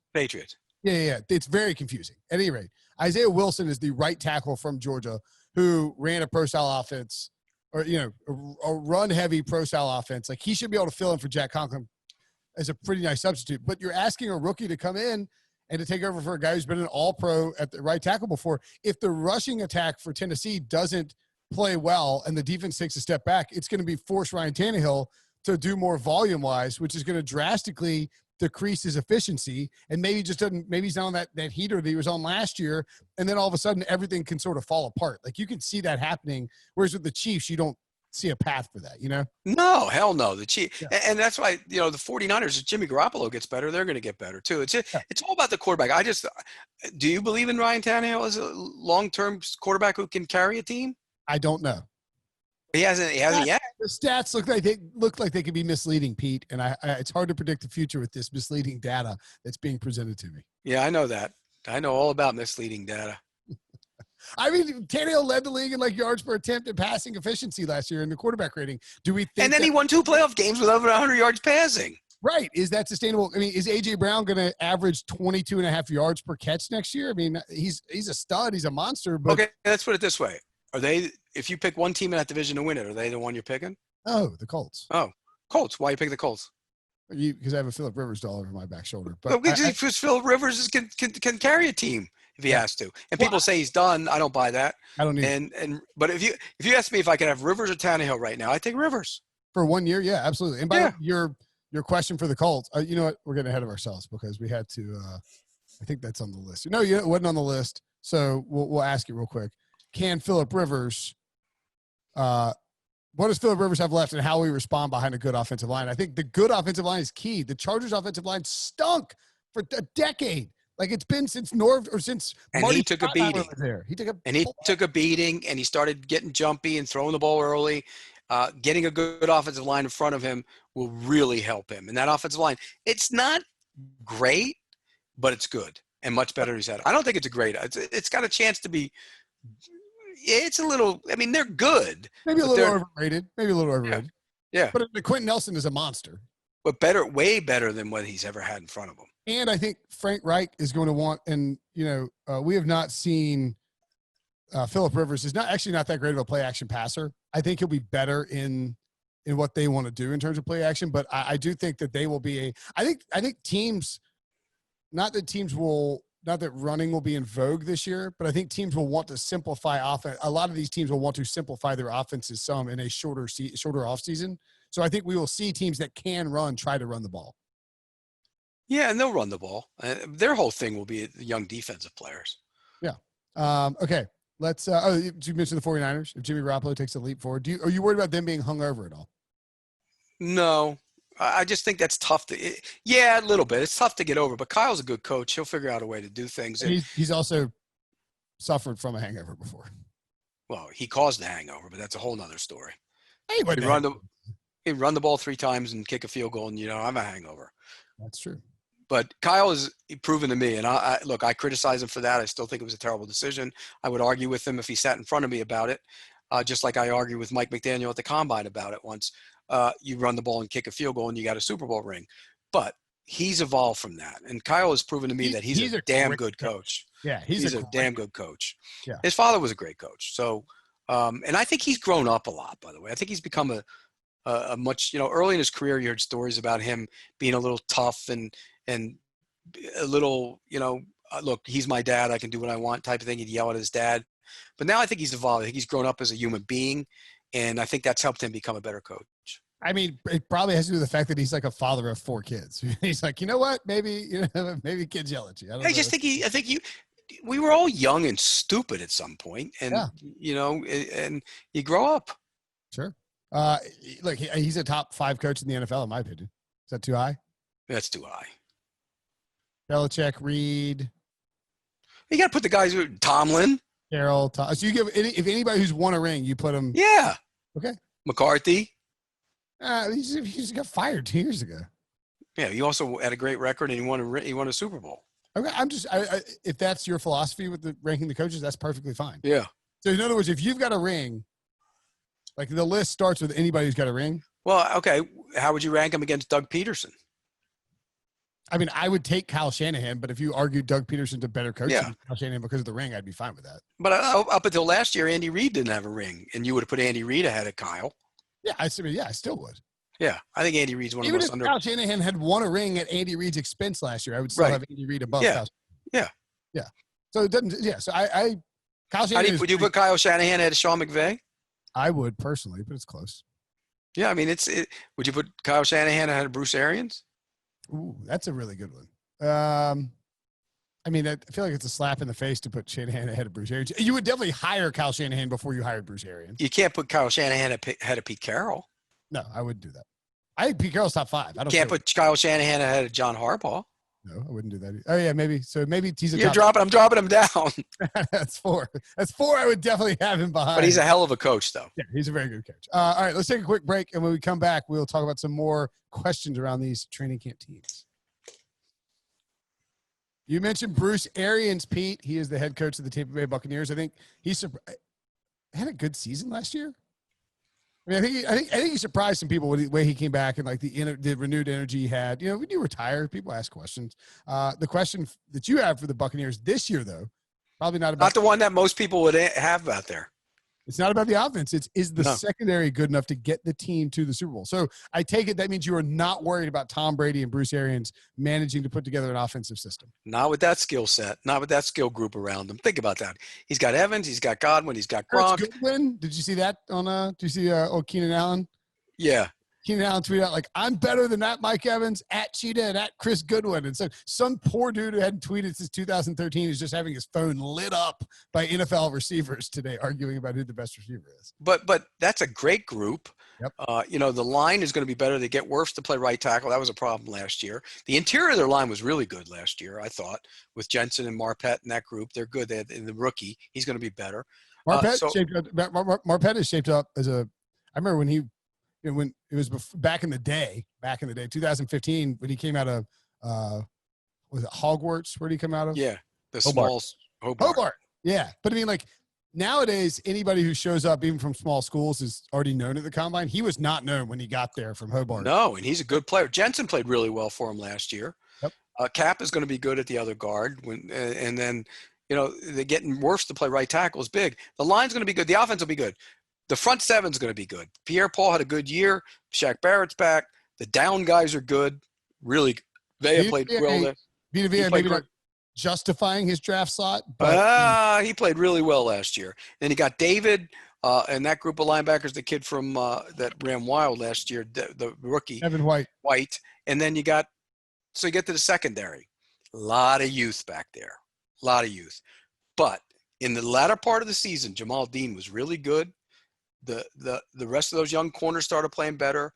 Yeah. It's very confusing. At any rate, Isaiah Wilson is the right tackle from Georgia who ran a pro-style offense or, a run-heavy pro-style offense. Like, he should be able to fill in for Jack Conklin as a pretty nice substitute. But you're asking a rookie to come in and to take over for a guy who's been an all-pro at the right tackle before. If the rushing attack for Tennessee doesn't play well and the defense takes a step back, it's going to be force Ryan Tannehill to do more volume wise, which is going to drastically decrease his efficiency, and maybe just doesn't. Maybe he's not on that heater that he was on last year, and then all of a sudden everything can sort of fall apart. Like you can see that happening. Whereas with the Chiefs, you don't see a path for that. You know? No, hell no. The Chiefs, Yeah. and that's why the 49ers. If Jimmy Garoppolo gets better, they're going to get better too. It's all about the quarterback. Do you believe in Ryan Tannehill as a long-term quarterback who can carry a team? I don't know. He hasn't yet. The stats look like they could be misleading, Pete, and it's hard to predict the future with this misleading data that's being presented to me. Yeah, I know that. I know all about misleading data. I mean, Tannehill led the league in like yards per attempt and passing efficiency last year in the quarterback rating. Do we think? And then he won 2 playoff games with over 100 yards passing. Right. Is that sustainable? I mean, is A.J. Brown going to average 22.5 yards per catch next year? I mean, he's a stud. He's a monster. But Okay, let's put it this way. Are they, if you pick one team in that division to win it, are they the one you're picking? Oh, the Colts. Oh, Colts. Why you pick the Colts? Because I have a Phillip Rivers doll over my back shoulder. But But because Phil Rivers can carry a team if he has to. And people say he's done. I don't buy that. I don't need But if you ask me if I could have Rivers or Tannehill right now, I take Rivers. for 1 year. Yeah, absolutely. And by your question for the Colts, you know what? We're getting ahead of ourselves because we had to. I think that's on the list. No, it wasn't on the list. So we'll ask you real quick. Can Phillip Rivers? What does Phillip Rivers have left, and how will we respond behind a good offensive line? I think the good offensive line is key. The Chargers' offensive line stunk for a decade. Like it's been since since and Marty he took a beating. was there. He took a beating, and he started getting jumpy and throwing the ball early. Getting a good offensive line in front of him will really help him. And that offensive line, it's not great, but it's good and much better than he's had. I don't think it's a great. It's got a chance to be. It's a little. I mean, they're good. Maybe a little overrated. Yeah. But Quentin Nelson is a monster. But better, way better than what he's ever had in front of him. And I think Frank Reich is going to want, and we have not seen Phillip Rivers is not that great of a play action passer. I think he'll be better in what they want to do in terms of play action. But I do think that they will be I think teams, not that running will be in vogue this year, but I think teams will want to simplify offense. A lot of these teams will want to simplify their offenses some in a shorter offseason. So I think we will see teams that can run try to run the ball. Yeah, and they'll run the ball. Their whole thing will be the young defensive players. Yeah. Okay. Let's. You mentioned the 49ers. If Jimmy Garoppolo takes a leap forward, are you worried about them being hungover at all? No. I just think that's tough a little bit. It's tough to get over, but Kyle's a good coach. He'll figure out a way to do things. And he's also suffered from a hangover before. Well, he caused the hangover, but that's a whole nother story. He'd run the ball 3 times and kick a field goal, and I'm a hangover. That's true. But Kyle has proven to me, and I criticize him for that. I still think it was a terrible decision. I would argue with him if he sat in front of me about it, just like I argued with Mike McDaniel at the Combine about it once. You run the ball and kick a field goal, and you got a Super Bowl ring. But he's evolved from that. And Kyle has proven to me that he's a damn good coach. Yeah, he's a damn good coach. Yeah. His father was a great coach. So, and I think he's grown up a lot, by the way. I think he's become a much, early in his career, you heard stories about him being a little tough and a little, look, he's my dad, I can do what I want type of thing. He'd yell at his dad. But now I think he's evolved. I think he's grown up as a human being. And I think that's helped him become a better coach. I mean, it probably has to do with the fact that he's like a father of 4 kids. He's like, you know what? Maybe kids yell at you. I think we were all young and stupid at some point, and and you grow up. Sure. Look, he's a top 5 coach in the NFL, in my opinion. Is that too high? That's too high. Belichick, Reed. You got to put the guys who Tomlin. Carroll. So you give if anybody who's won a ring, you put him. Yeah. Okay. McCarthy. He just got fired 2 years ago. Yeah, he also had a great record, and he won a Super Bowl. Okay, if that's your philosophy with the ranking the coaches, that's perfectly fine. Yeah. So in other words, if you've got a ring, like the list starts with anybody who's got a ring. Well, okay. How would you rank him against Doug Peterson? I mean, I would take Kyle Shanahan, but if you argue Doug Peterson's a better coach than Kyle Shanahan because of the ring, I'd be fine with that. But up until last year, Andy Reid didn't have a ring, and you would have put Andy Reid ahead of Kyle. Yeah, I still would. Yeah, I think Andy Reid's one of the most Even if Kyle Shanahan had won a ring at Andy Reid's expense last year, I would still have Andy Reid above Kyle Shanahan. Yeah. So it doesn't. Yeah. So Kyle Shanahan. Would you put Kyle Shanahan ahead of Sean McVay? I would personally, but it's close. Yeah, I mean, would you put Kyle Shanahan ahead of Bruce Arians? Ooh, that's a really good one. I mean, I feel like it's a slap in the face to put Shanahan ahead of Bruce Arians. You would definitely hire Kyle Shanahan before you hired Bruce Arians. You can't put Kyle Shanahan ahead of Pete Carroll. No, I wouldn't do that. I think Pete Carroll's top 5. I don't Can't put Kyle Shanahan ahead of John Harbaugh. No, I wouldn't do that. Oh yeah, maybe. So maybe he's a I'm dropping him down. That's 4. That's 4. I would definitely have him behind. But he's a hell of a coach, though. Yeah, he's a very good coach. All right, let's take a quick break, and when we come back, we'll talk about some more questions around these training camp teams. You mentioned Bruce Arians, Pete. He is the head coach of the Tampa Bay Buccaneers. I think he's had a good season last year. I mean, I think he surprised some people with the way he came back and like the renewed energy he had. You know, when you retire, people ask questions. The question that you have for the Buccaneers this year, though, probably not the one that most people would have out there. It's not about the offense. Is the secondary good enough to get the team to the Super Bowl? So I take it that means you are not worried about Tom Brady and Bruce Arians managing to put together an offensive system. Not with that skill set. Not with that skill group around him. Think about that. He's got Evans. He's got Godwin. He's got Gronk. Goodwin. Did you see that did you see Keenan Allen? Yeah. Keenan Allen tweeted out, like, I'm better than that Mike Evans, at Cheetah, and at Chris Goodwin. And so some poor dude who hadn't tweeted since 2013 is just having his phone lit up by NFL receivers today arguing about who the best receiver is. But that's a great group. Yep. You know, the line is going to be better. They get Wirfs to play right tackle. That was a problem last year. The interior of their line was really good last year, I thought, with Jensen and Marpet in that group. They're good. They had the rookie. He's going to be better. Marpet is shaped up as I remember when it was back in the day, 2015, when he came out of, was it Hogwarts? Where did he come out of? Yeah. The Hobart. small Hobart. Yeah. But I mean, like, nowadays, anybody who shows up, even from small schools, is already known at the combine. He was not known when he got there from Hobart. No, and he's a good player. Jensen played really well for him last year. Yep. Cap is going to be good at the other guard. And then, you know, they're getting Wirfs to play right tackle is big. The line's going to be good. The offense will be good. The front seven's going to be good. Pierre-Paul had a good year. Shaq Barrett's back. The down guys are good. Really, they have played well. Vita Vea maybe not justifying his draft slot, but he played really well last year. Then you got David and that group of linebackers, the kid from that ran wild last year, the rookie. Evan White. And then you get to the secondary. A lot of youth back there. A lot of youth. But in the latter part of the season, Jamal Dean was really good. The rest of those young corners started playing better.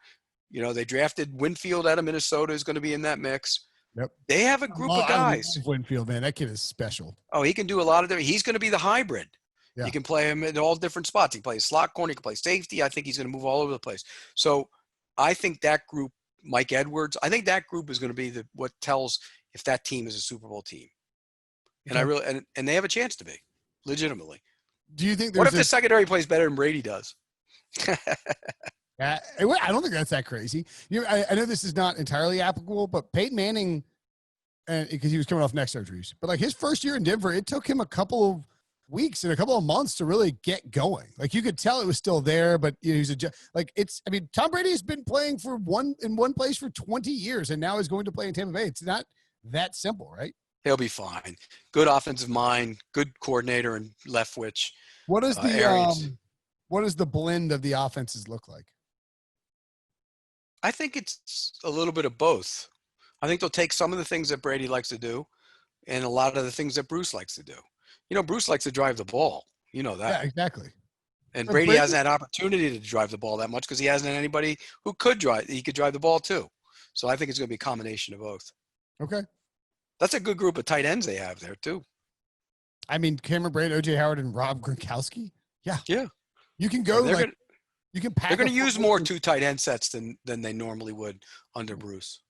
You know, they drafted Winfield out of Minnesota is going to be in that mix. Yep. They have a group of guys. I love Winfield, man. That kid is special. Oh, he can do a lot of different. He's going to be the hybrid. Yeah. You can play him in all different spots. He can play slot corner. He can play safety. I think he's going to move all over the place. So I think that group, Mike Edwards, I think that group is going to be what tells if that team is a Super Bowl team. And I really and they have a chance to be, legitimately. Do you think what if the secondary plays better than Brady does? I don't think that's that crazy. I know this is not entirely applicable, but Peyton Manning, because he was coming off neck surgeries, but like his first year in Denver, it took him a couple of weeks and a couple of months to really get going. Like you could tell it was still there, but he's Tom Brady has been playing in one place for 20 years, and now is going to play in Tampa Bay. It's not that simple, right? He'll be fine. Good offensive mind, good coordinator and Leftwich. What does what does the blend of the offenses look like? I think it's a little bit of both. I think they'll take some of the things that Brady likes to do and a lot of the things that Bruce likes to do. You know, Bruce likes to drive the ball. You know that. Yeah, exactly. And Brady hasn't had opportunity to drive the ball that much because he hasn't had anybody who could drive. He could drive the ball too. So I think it's going to be a combination of both. Okay. That's a good group of tight ends they have there too. I mean, Cameron Brate, O.J. Howard, and Rob Gronkowski. Yeah. Yeah. You can go you can pack. They're going to use more two tight end sets than they normally would under Bruce.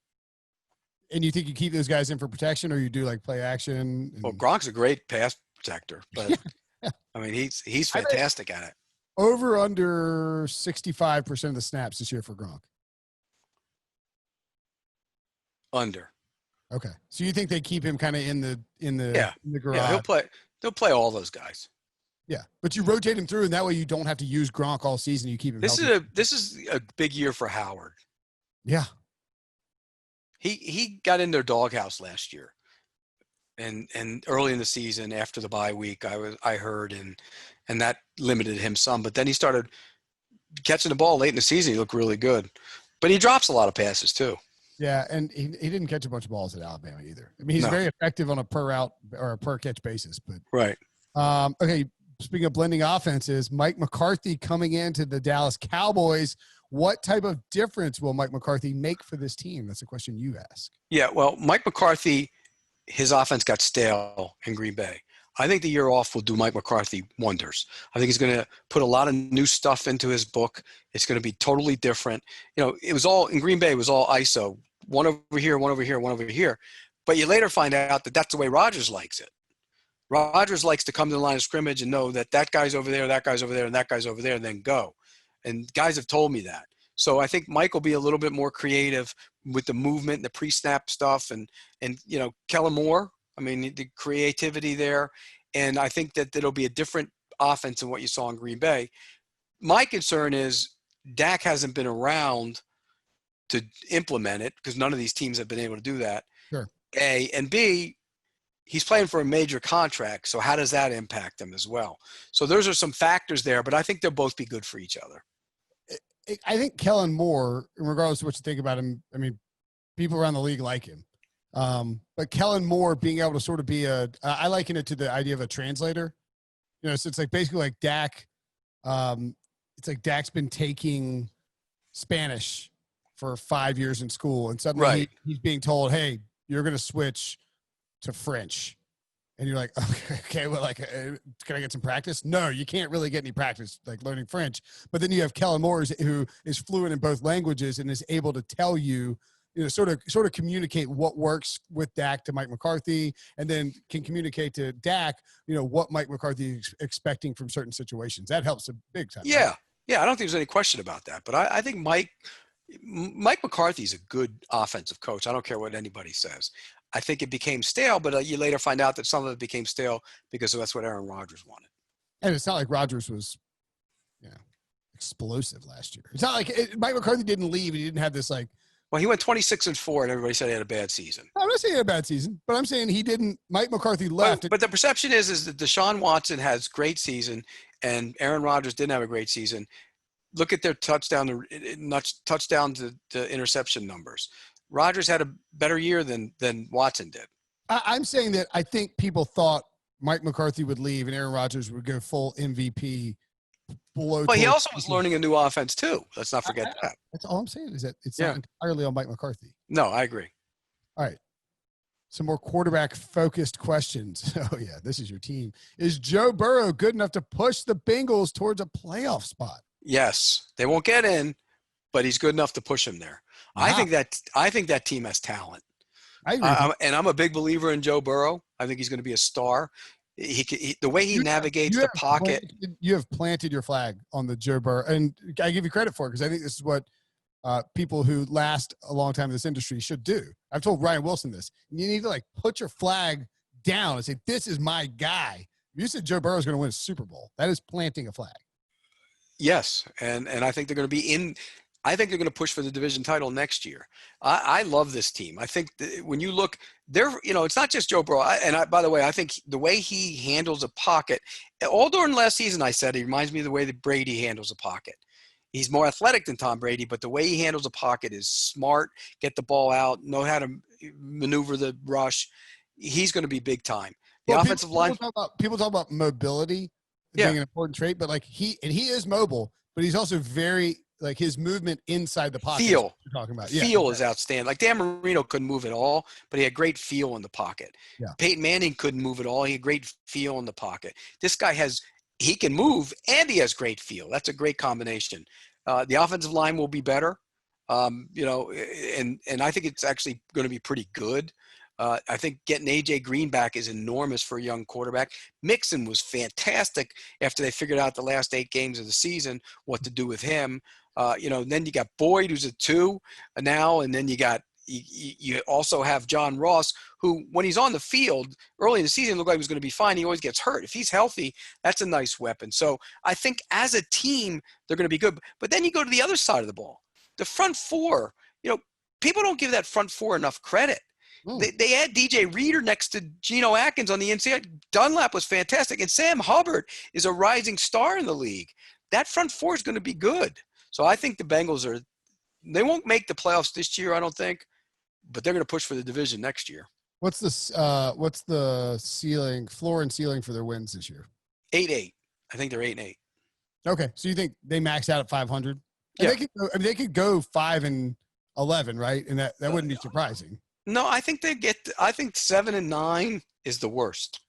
And you think you keep those guys in for protection, or you do like play action? Well, Gronk's a great pass protector, but I mean, he's fantastic at it. Over under 65% of the snaps this year for Gronk. Under. Okay, so you think they keep him kind of in the garage? Yeah, They'll play all those guys. Yeah, but you rotate him through, and that way you don't have to use Gronk all season. You keep him. This is a big year for Howard. Yeah. He got in their doghouse last year, and early in the season after the bye week, I heard and that limited him some. But then he started catching the ball late in the season, he looked really good. But he drops a lot of passes too. Yeah, and he didn't catch a bunch of balls at Alabama either. I mean, he's No. very effective on a per route or a per catch basis. But Right. okay, speaking of blending offenses, Mike McCarthy coming into the Dallas Cowboys. What type of difference will Mike McCarthy make for this team? That's a question you ask. Yeah, well, Mike McCarthy, his offense got stale in Green Bay. I think the year off will do Mike McCarthy wonders. I think he's going to put a lot of new stuff into his book. It's going to be totally different. You know, it was all in Green Bay. It was all ISO, one over here, one over here, one over here. But you later find out that that's the way Rodgers likes it. Rodgers likes to come to the line of scrimmage and know that that guy's over there, that guy's over there, and that guy's over there, and then go. And guys have told me that. So I think Mike will be a little bit more creative with the movement and the pre-snap stuff, and you know, Kellen Moore. I mean, the creativity there. And I think that it'll be a different offense than what you saw in Green Bay. My concern is Dak hasn't been around to implement it because none of these teams have been able to do that. Sure. A, and B, he's playing for a major contract. So how does that impact him as well? So those are some factors there, but I think they'll both be good for each other. I think Kellen Moore, regardless of what you think about him, I mean, people around the league like him. But Kellen Moore being able to sort of be I liken it to the idea of a translator. You know, so it's like basically like Dak. It's like Dak's been taking Spanish for 5 years in school, and suddenly he's being told, "Hey, you're going to switch to French," and you're like, "Okay, well, like, can I get some practice?" No, you can't really get any practice like learning French. But then you have Kellen Moore who is fluent in both languages and is able to tell you. You know, sort of communicate what works with Dak to Mike McCarthy, and then can communicate to Dak, you know, what Mike McCarthy is expecting from certain situations. That helps a big time. Yeah. Right? Yeah. I don't think there's any question about that. But I think Mike McCarthy's a good offensive coach. I don't care what anybody says. I think it became stale, but you later find out that some of it became stale because that's what Aaron Rodgers wanted. And it's not like Rodgers was, you know, explosive last year. It's not like Mike McCarthy didn't leave. He didn't have this like. Well, he went 26-4, and everybody said he had a bad season. I'm not saying he had a bad season, but I'm saying he didn't. Mike McCarthy left. But the perception is that Deshaun Watson has great season, and Aaron Rodgers didn't have a great season. Look at their touchdown to interception numbers. Rodgers had a better year than Watson did. I'm saying that I think people thought Mike McCarthy would leave and Aaron Rodgers would go full MVP. But he also was learning a new offense too. Let's not forget that. That's all I'm saying is that it's not entirely on Mike McCarthy. No, I agree. All right. Some more quarterback-focused questions. Oh, yeah, this is your team. Is Joe Burrow good enough to push the Bengals towards a playoff spot? Yes. They won't get in, but he's good enough to push him there. Wow. I think that team has talent. I agree. And I'm a big believer in Joe Burrow. I think he's going to be a star. The way he navigates the pocket. You have planted your flag on the Joe Burrow, and I give you credit for it because I think this is what people who last a long time in this industry should do. I've told Ryan Wilson this. You need to like put your flag down and say, "This is my guy." You said Joe Burrow is going to win a Super Bowl. That is planting a flag. Yes, and I think they're going to be in. I think they're going to push for the division title next year. I love this team. I think when you look, it's not just Joe Burrow. By the way, I think the way he handles a pocket, all during last season, I said he reminds me of the way that Brady handles a pocket. He's more athletic than Tom Brady, but the way he handles a pocket is smart, get the ball out, know how to maneuver the rush. He's going to be big time. The offensive line. People talk about mobility being an important trait, but like he is mobile, but he's also very – like his movement inside the pocket. Feel. You're talking about. Feel is outstanding. Like Dan Marino couldn't move at all, but he had great feel in the pocket. Yeah. Peyton Manning couldn't move at all. He had great feel in the pocket. This guy he can move and he has great feel. That's a great combination. The offensive line will be better. And I think it's actually going to be pretty good. I think getting A.J. Green back is enormous for a young quarterback. Mixon was fantastic after they figured out the last 8 games of the season what to do with him. Then you got Boyd, who's a 2 now, and then you also have John Ross, who, when he's on the field early in the season, looked like he was going to be fine. He always gets hurt. If he's healthy, that's a nice weapon. So I think as a team, they're going to be good. But then you go to the other side of the ball. The front four, people don't give that front four enough credit. They had DJ Reader next to Geno Atkins on the inside. Dunlap was fantastic. And Sam Hubbard is a rising star in the league. that front four is going to be good. So I think the Bengals they won't make the playoffs this year, I don't think, but they're going to push for the division next year. What's the floor and ceiling for their wins this year? 8-8. I think they're 8-8. Okay, so you think they max out at 500? Yeah. They could go 5-11, right? And that wouldn't be surprising. No, I think I think 7-9 is the worst.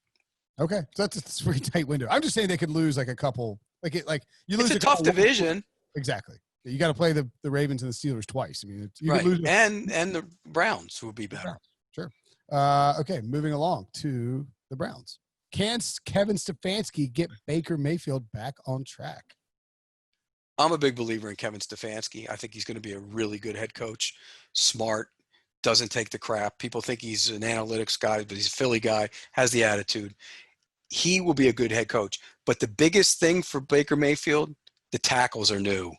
Okay, so that's a pretty tight window. I'm just saying they could lose like a couple. You lose. It's a tough division. Exactly. You got to play the Ravens and the Steelers twice. I mean, you right. could lose and the Browns will be better. Sure. Okay, moving along to the Browns. Can Kevin Stefanski get Baker Mayfield back on track? I'm a big believer in Kevin Stefanski. I think he's going to be a really good head coach. Smart, doesn't take the crap. People think he's an analytics guy, but he's a Philly guy, has the attitude. He will be a good head coach. But the biggest thing for Baker Mayfield, the tackles are new.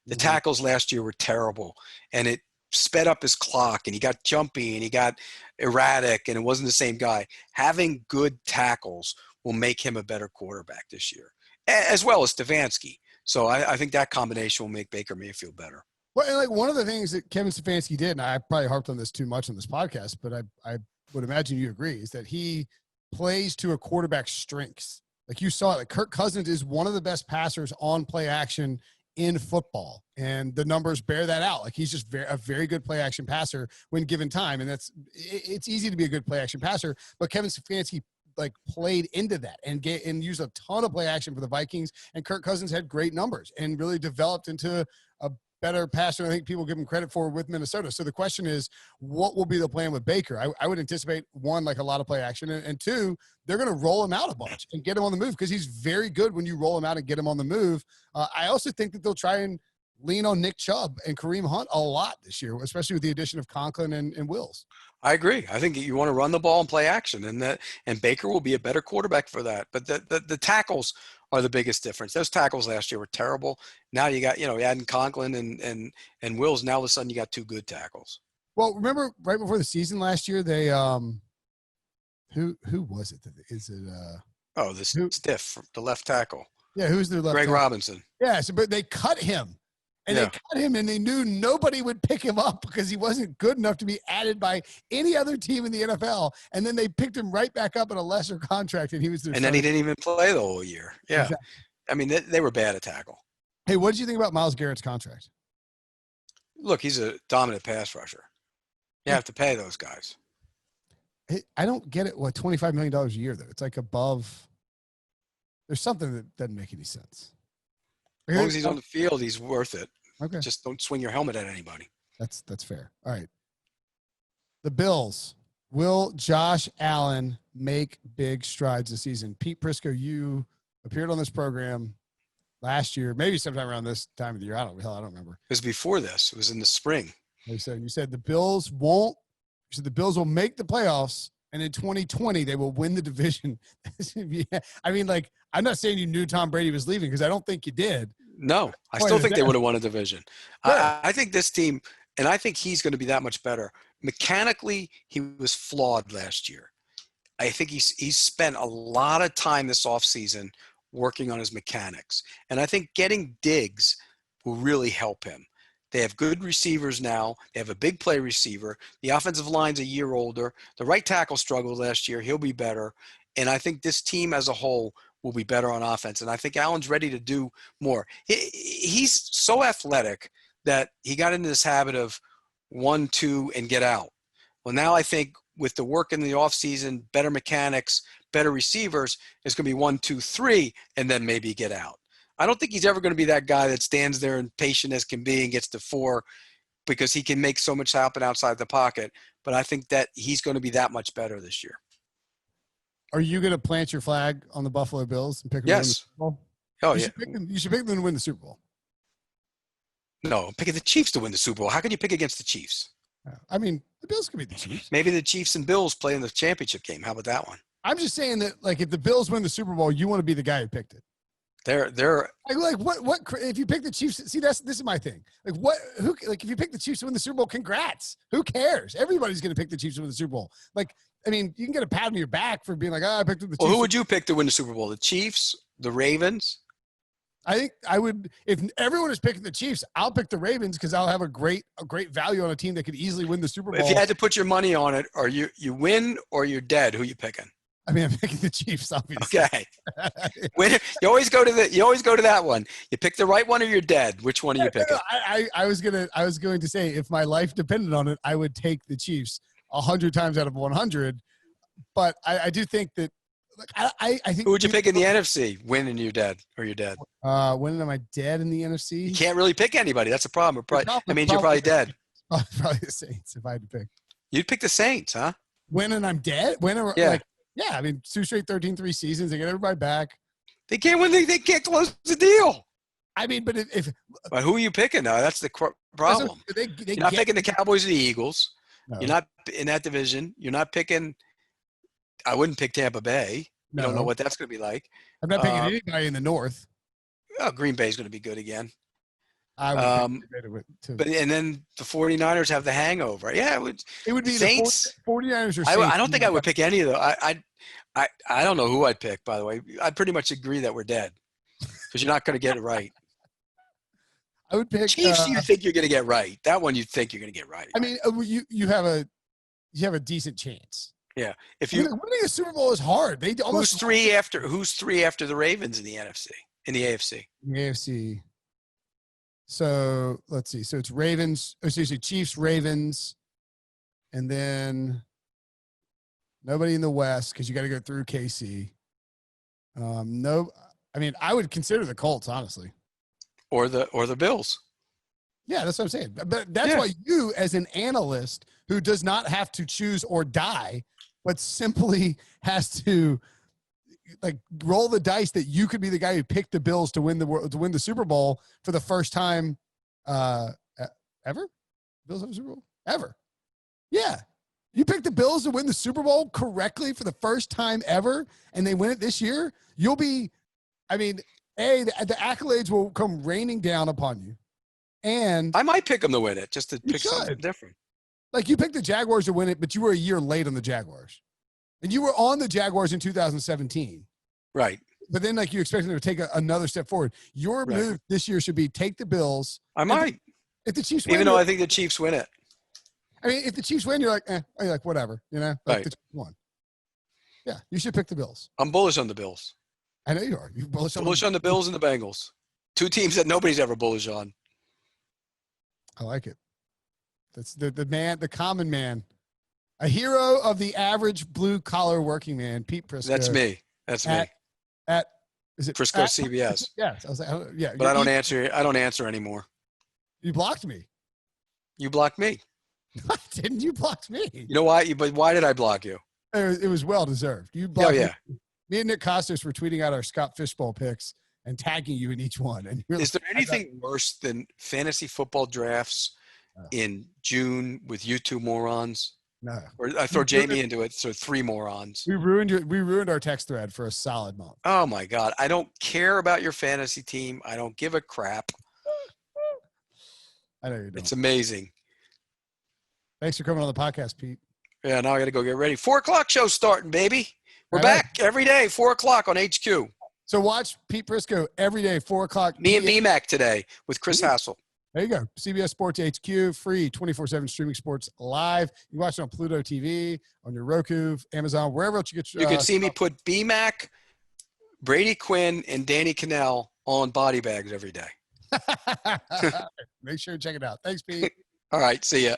The tackles last year were terrible, and it sped up his clock, and he got jumpy, and he got erratic, and it wasn't the same guy. Having good tackles will make him a better quarterback this year, as well as Stefanski. So I think that combination will make Baker Mayfield better. Well, and like one of the things that Kevin Stefanski did, and I probably harped on this too much on this podcast, but I would imagine you agree, is that he plays to a quarterback's strengths. Like you saw it, like Kirk Cousins is one of the best passers on play action in football, and the numbers bear that out. Like he's just a very good play action passer when given time, and it's easy to be a good play action passer. But Kevin Stefanski like played into that and used a ton of play action for the Vikings, and Kirk Cousins had great numbers and really developed into a better passer than I think people give him credit for with Minnesota. So the question is, what will be the plan with Baker? I would anticipate, one, like a lot of play action, and two, they're going to roll him out a bunch and get him on the move because he's very good when you roll him out and get him on the move. I also think that they'll try and lean on Nick Chubb and Kareem Hunt a lot this year, especially with the addition of Conklin and Wills. I agree. I think you want to run the ball and play action, and Baker will be a better quarterback for that. But the tackles are the biggest difference. Those tackles last year were terrible. Now you got, adding Conklin and Wills. Now all of a sudden you got two good tackles. Well, remember right before the season last year, they who was it? Is it stiff, the left tackle. Yeah, who's their left Greg tackle? Robinson. Yeah, but they cut him. And they cut him, and they knew nobody would pick him up because he wasn't good enough to be added by any other team in the NFL. And then they picked him right back up at a lesser contract, and he was their And then he didn't even play the whole year. Yeah. Exactly. I mean, they were bad at tackle. Hey, what did you think about Myles Garrett's contract? Look, he's a dominant pass rusher. You have to pay those guys. I don't get it. What, $25 million a year, though? It's like above – there's something that doesn't make any sense. As long as he's on the field, he's worth it. Okay. Just don't swing your helmet at anybody. That's fair. All right. The Bills. Will Josh Allen make big strides this season? Pete Prisco, you appeared on this program last year, maybe sometime around this time of the year. I don't remember. It was before this. It was in the spring. You said the Bills won't. You said the Bills will make the playoffs, and in 2020 they will win the division. I mean, like, I'm not saying you knew Tom Brady was leaving because I don't think you did. No, I still think they would have won a division. Sure. I think this team, and I think he's going to be that much better. Mechanically, he was flawed last year. I think he's spent a lot of time this offseason working on his mechanics. And I think getting Diggs will really help him. They have good receivers now. They have a big play receiver. The offensive line's a year older. The right tackle struggled last year. He'll be better. And I think this team as a whole will be better on offense. And I think Allen's ready to do more. He's so athletic that he got into this habit of 1, 2, and get out. Well, now I think with the work in the offseason, better mechanics, better receivers, it's going to be 1, 2, 3, and then maybe get out. I don't think he's ever going to be that guy that stands there and patient as can be and gets to 4 because he can make so much happen outside the pocket. But I think that he's going to be that much better this year. Are you going to plant your flag on the Buffalo Bills and pick them to win the Super Bowl? Oh, you should pick them to win the Super Bowl. No, I'm picking the Chiefs to win the Super Bowl. How can you pick against the Chiefs? I mean, the Bills could be the Chiefs. Maybe the Chiefs and Bills play in the championship game. How about that one? I'm just saying that, like, if the Bills win the Super Bowl, you want to be the guy who picked it. They're like what if you pick the Chiefs? See, this is my thing. If you pick the Chiefs to win the Super Bowl, congrats. Who cares? Everybody's going to pick the Chiefs to win the Super Bowl. Like, I mean, you can get a pat on your back for being like, I picked up the Chiefs. Well, who would you pick to win the Super Bowl? The Chiefs, the Ravens? I think I would, if everyone is picking the Chiefs, I'll pick the Ravens because I'll have a great value on a team that could easily win the Super Bowl. If you had to put your money on it, or you win or you're dead, who you picking? I mean, I'm picking the Chiefs, obviously. Okay. You always go to that one. You pick the right one or you're dead. Which one are you picking? I was going to say if my life depended on it, I would take the Chiefs 100 times out of 100. But I do think that. Like I think. Who would you pick in the NFC? Win and you're dead, or you're dead. When am I dead in the NFC? You can't really pick anybody. That's a problem. That means you're probably dead. Probably the Saints if I had to pick. You'd pick the Saints, huh? When and I'm dead? Yeah, I mean, 2 straight 13-3 seasons. They get everybody back. They can't win. They can't close the deal. I mean, but But who are you picking now? That's the problem. You're not picking the Cowboys or the Eagles. No. You're not in that division. You're not picking. I wouldn't pick Tampa Bay. No. You don't know what that's going to be like. I'm not picking anybody in the North. Oh, Green Bay is going to be good again. I would too. But and then the 49ers have the hangover. Yeah, it would be Saints. The 49ers or Saints. I don't think I would pick any of them. I don't know who I'd pick, by the way. I pretty much agree that we're dead because you're not going to get it right. I would pick Chiefs. You think you're going to get right? That one you think you're going to get right. I mean, you have a decent chance. Yeah, winning a Super Bowl is hard. They almost who's three after the Ravens in the NFC in the AFC. In the AFC. So let's see. So it's Ravens. Chiefs, Ravens, and then nobody in the West because you got to go through KC. No, I mean I would consider the Colts honestly, or the Bills. Yeah, that's what I'm saying. But that's why you, as an analyst who does not have to choose or die, but simply has to like roll the dice that you could be the guy who picked the Bills to win the Super Bowl for the first time ever. Bills win the Super Bowl ever. Yeah, you picked the Bills to win the Super Bowl correctly for the first time ever, and they win it this year. You'll be, I mean, the accolades will come raining down upon you. And I might pick them to win it just to pick something different. Like you picked the Jaguars to win it, but you were a year late on the Jaguars. And you were on the Jaguars in 2017. Right. But then like you expected them to take another step forward. Your move this year should be take the Bills. I might. If the Chiefs win. Even though I think the Chiefs win it. I mean, if the Chiefs win, you're like, whatever, you know? Like the Chiefs won. Yeah, you should pick the Bills. I'm bullish on the Bills. I know you are. You're bullish on the Bills and the Bengals. Two teams that nobody's ever bullish on. I like it. That's the man, the common man, a hero of the average blue collar working man, Pete Prisco. That's me. That's me. Is it Prisco CBS? Yes. I was like, yeah. But I don't answer. I don't answer anymore. You blocked me. You blocked me. Didn't you block me? You know why? But why did I block you? It was well deserved. You blocked me. Me and Nick Costas were tweeting out our Scott Fishbowl picks and tagging you in each one. And is there anything worse than fantasy football drafts in June with you two morons? No. Or I throw Jamie into it, so 3 morons. We ruined our text thread for a solid month. Oh my God. I don't care about your fantasy team. I don't give a crap. I know you don't. It's amazing. Thanks for coming on the podcast, Pete. Yeah, now I gotta go get ready. 4:00 show starting, baby. We're back every day, 4:00 on HQ. So watch Pete Prisco every day, 4:00. Me and BMAC today with Chris Hassel. There you go. CBS Sports HQ, free 24/7 streaming sports live. You watch it on Pluto TV, on your Roku, Amazon, wherever else you get your. You can see me put BMAC, Brady Quinn, and Danny Cannell on body bags every day. Make sure to check it out. Thanks, Pete. All right. See ya.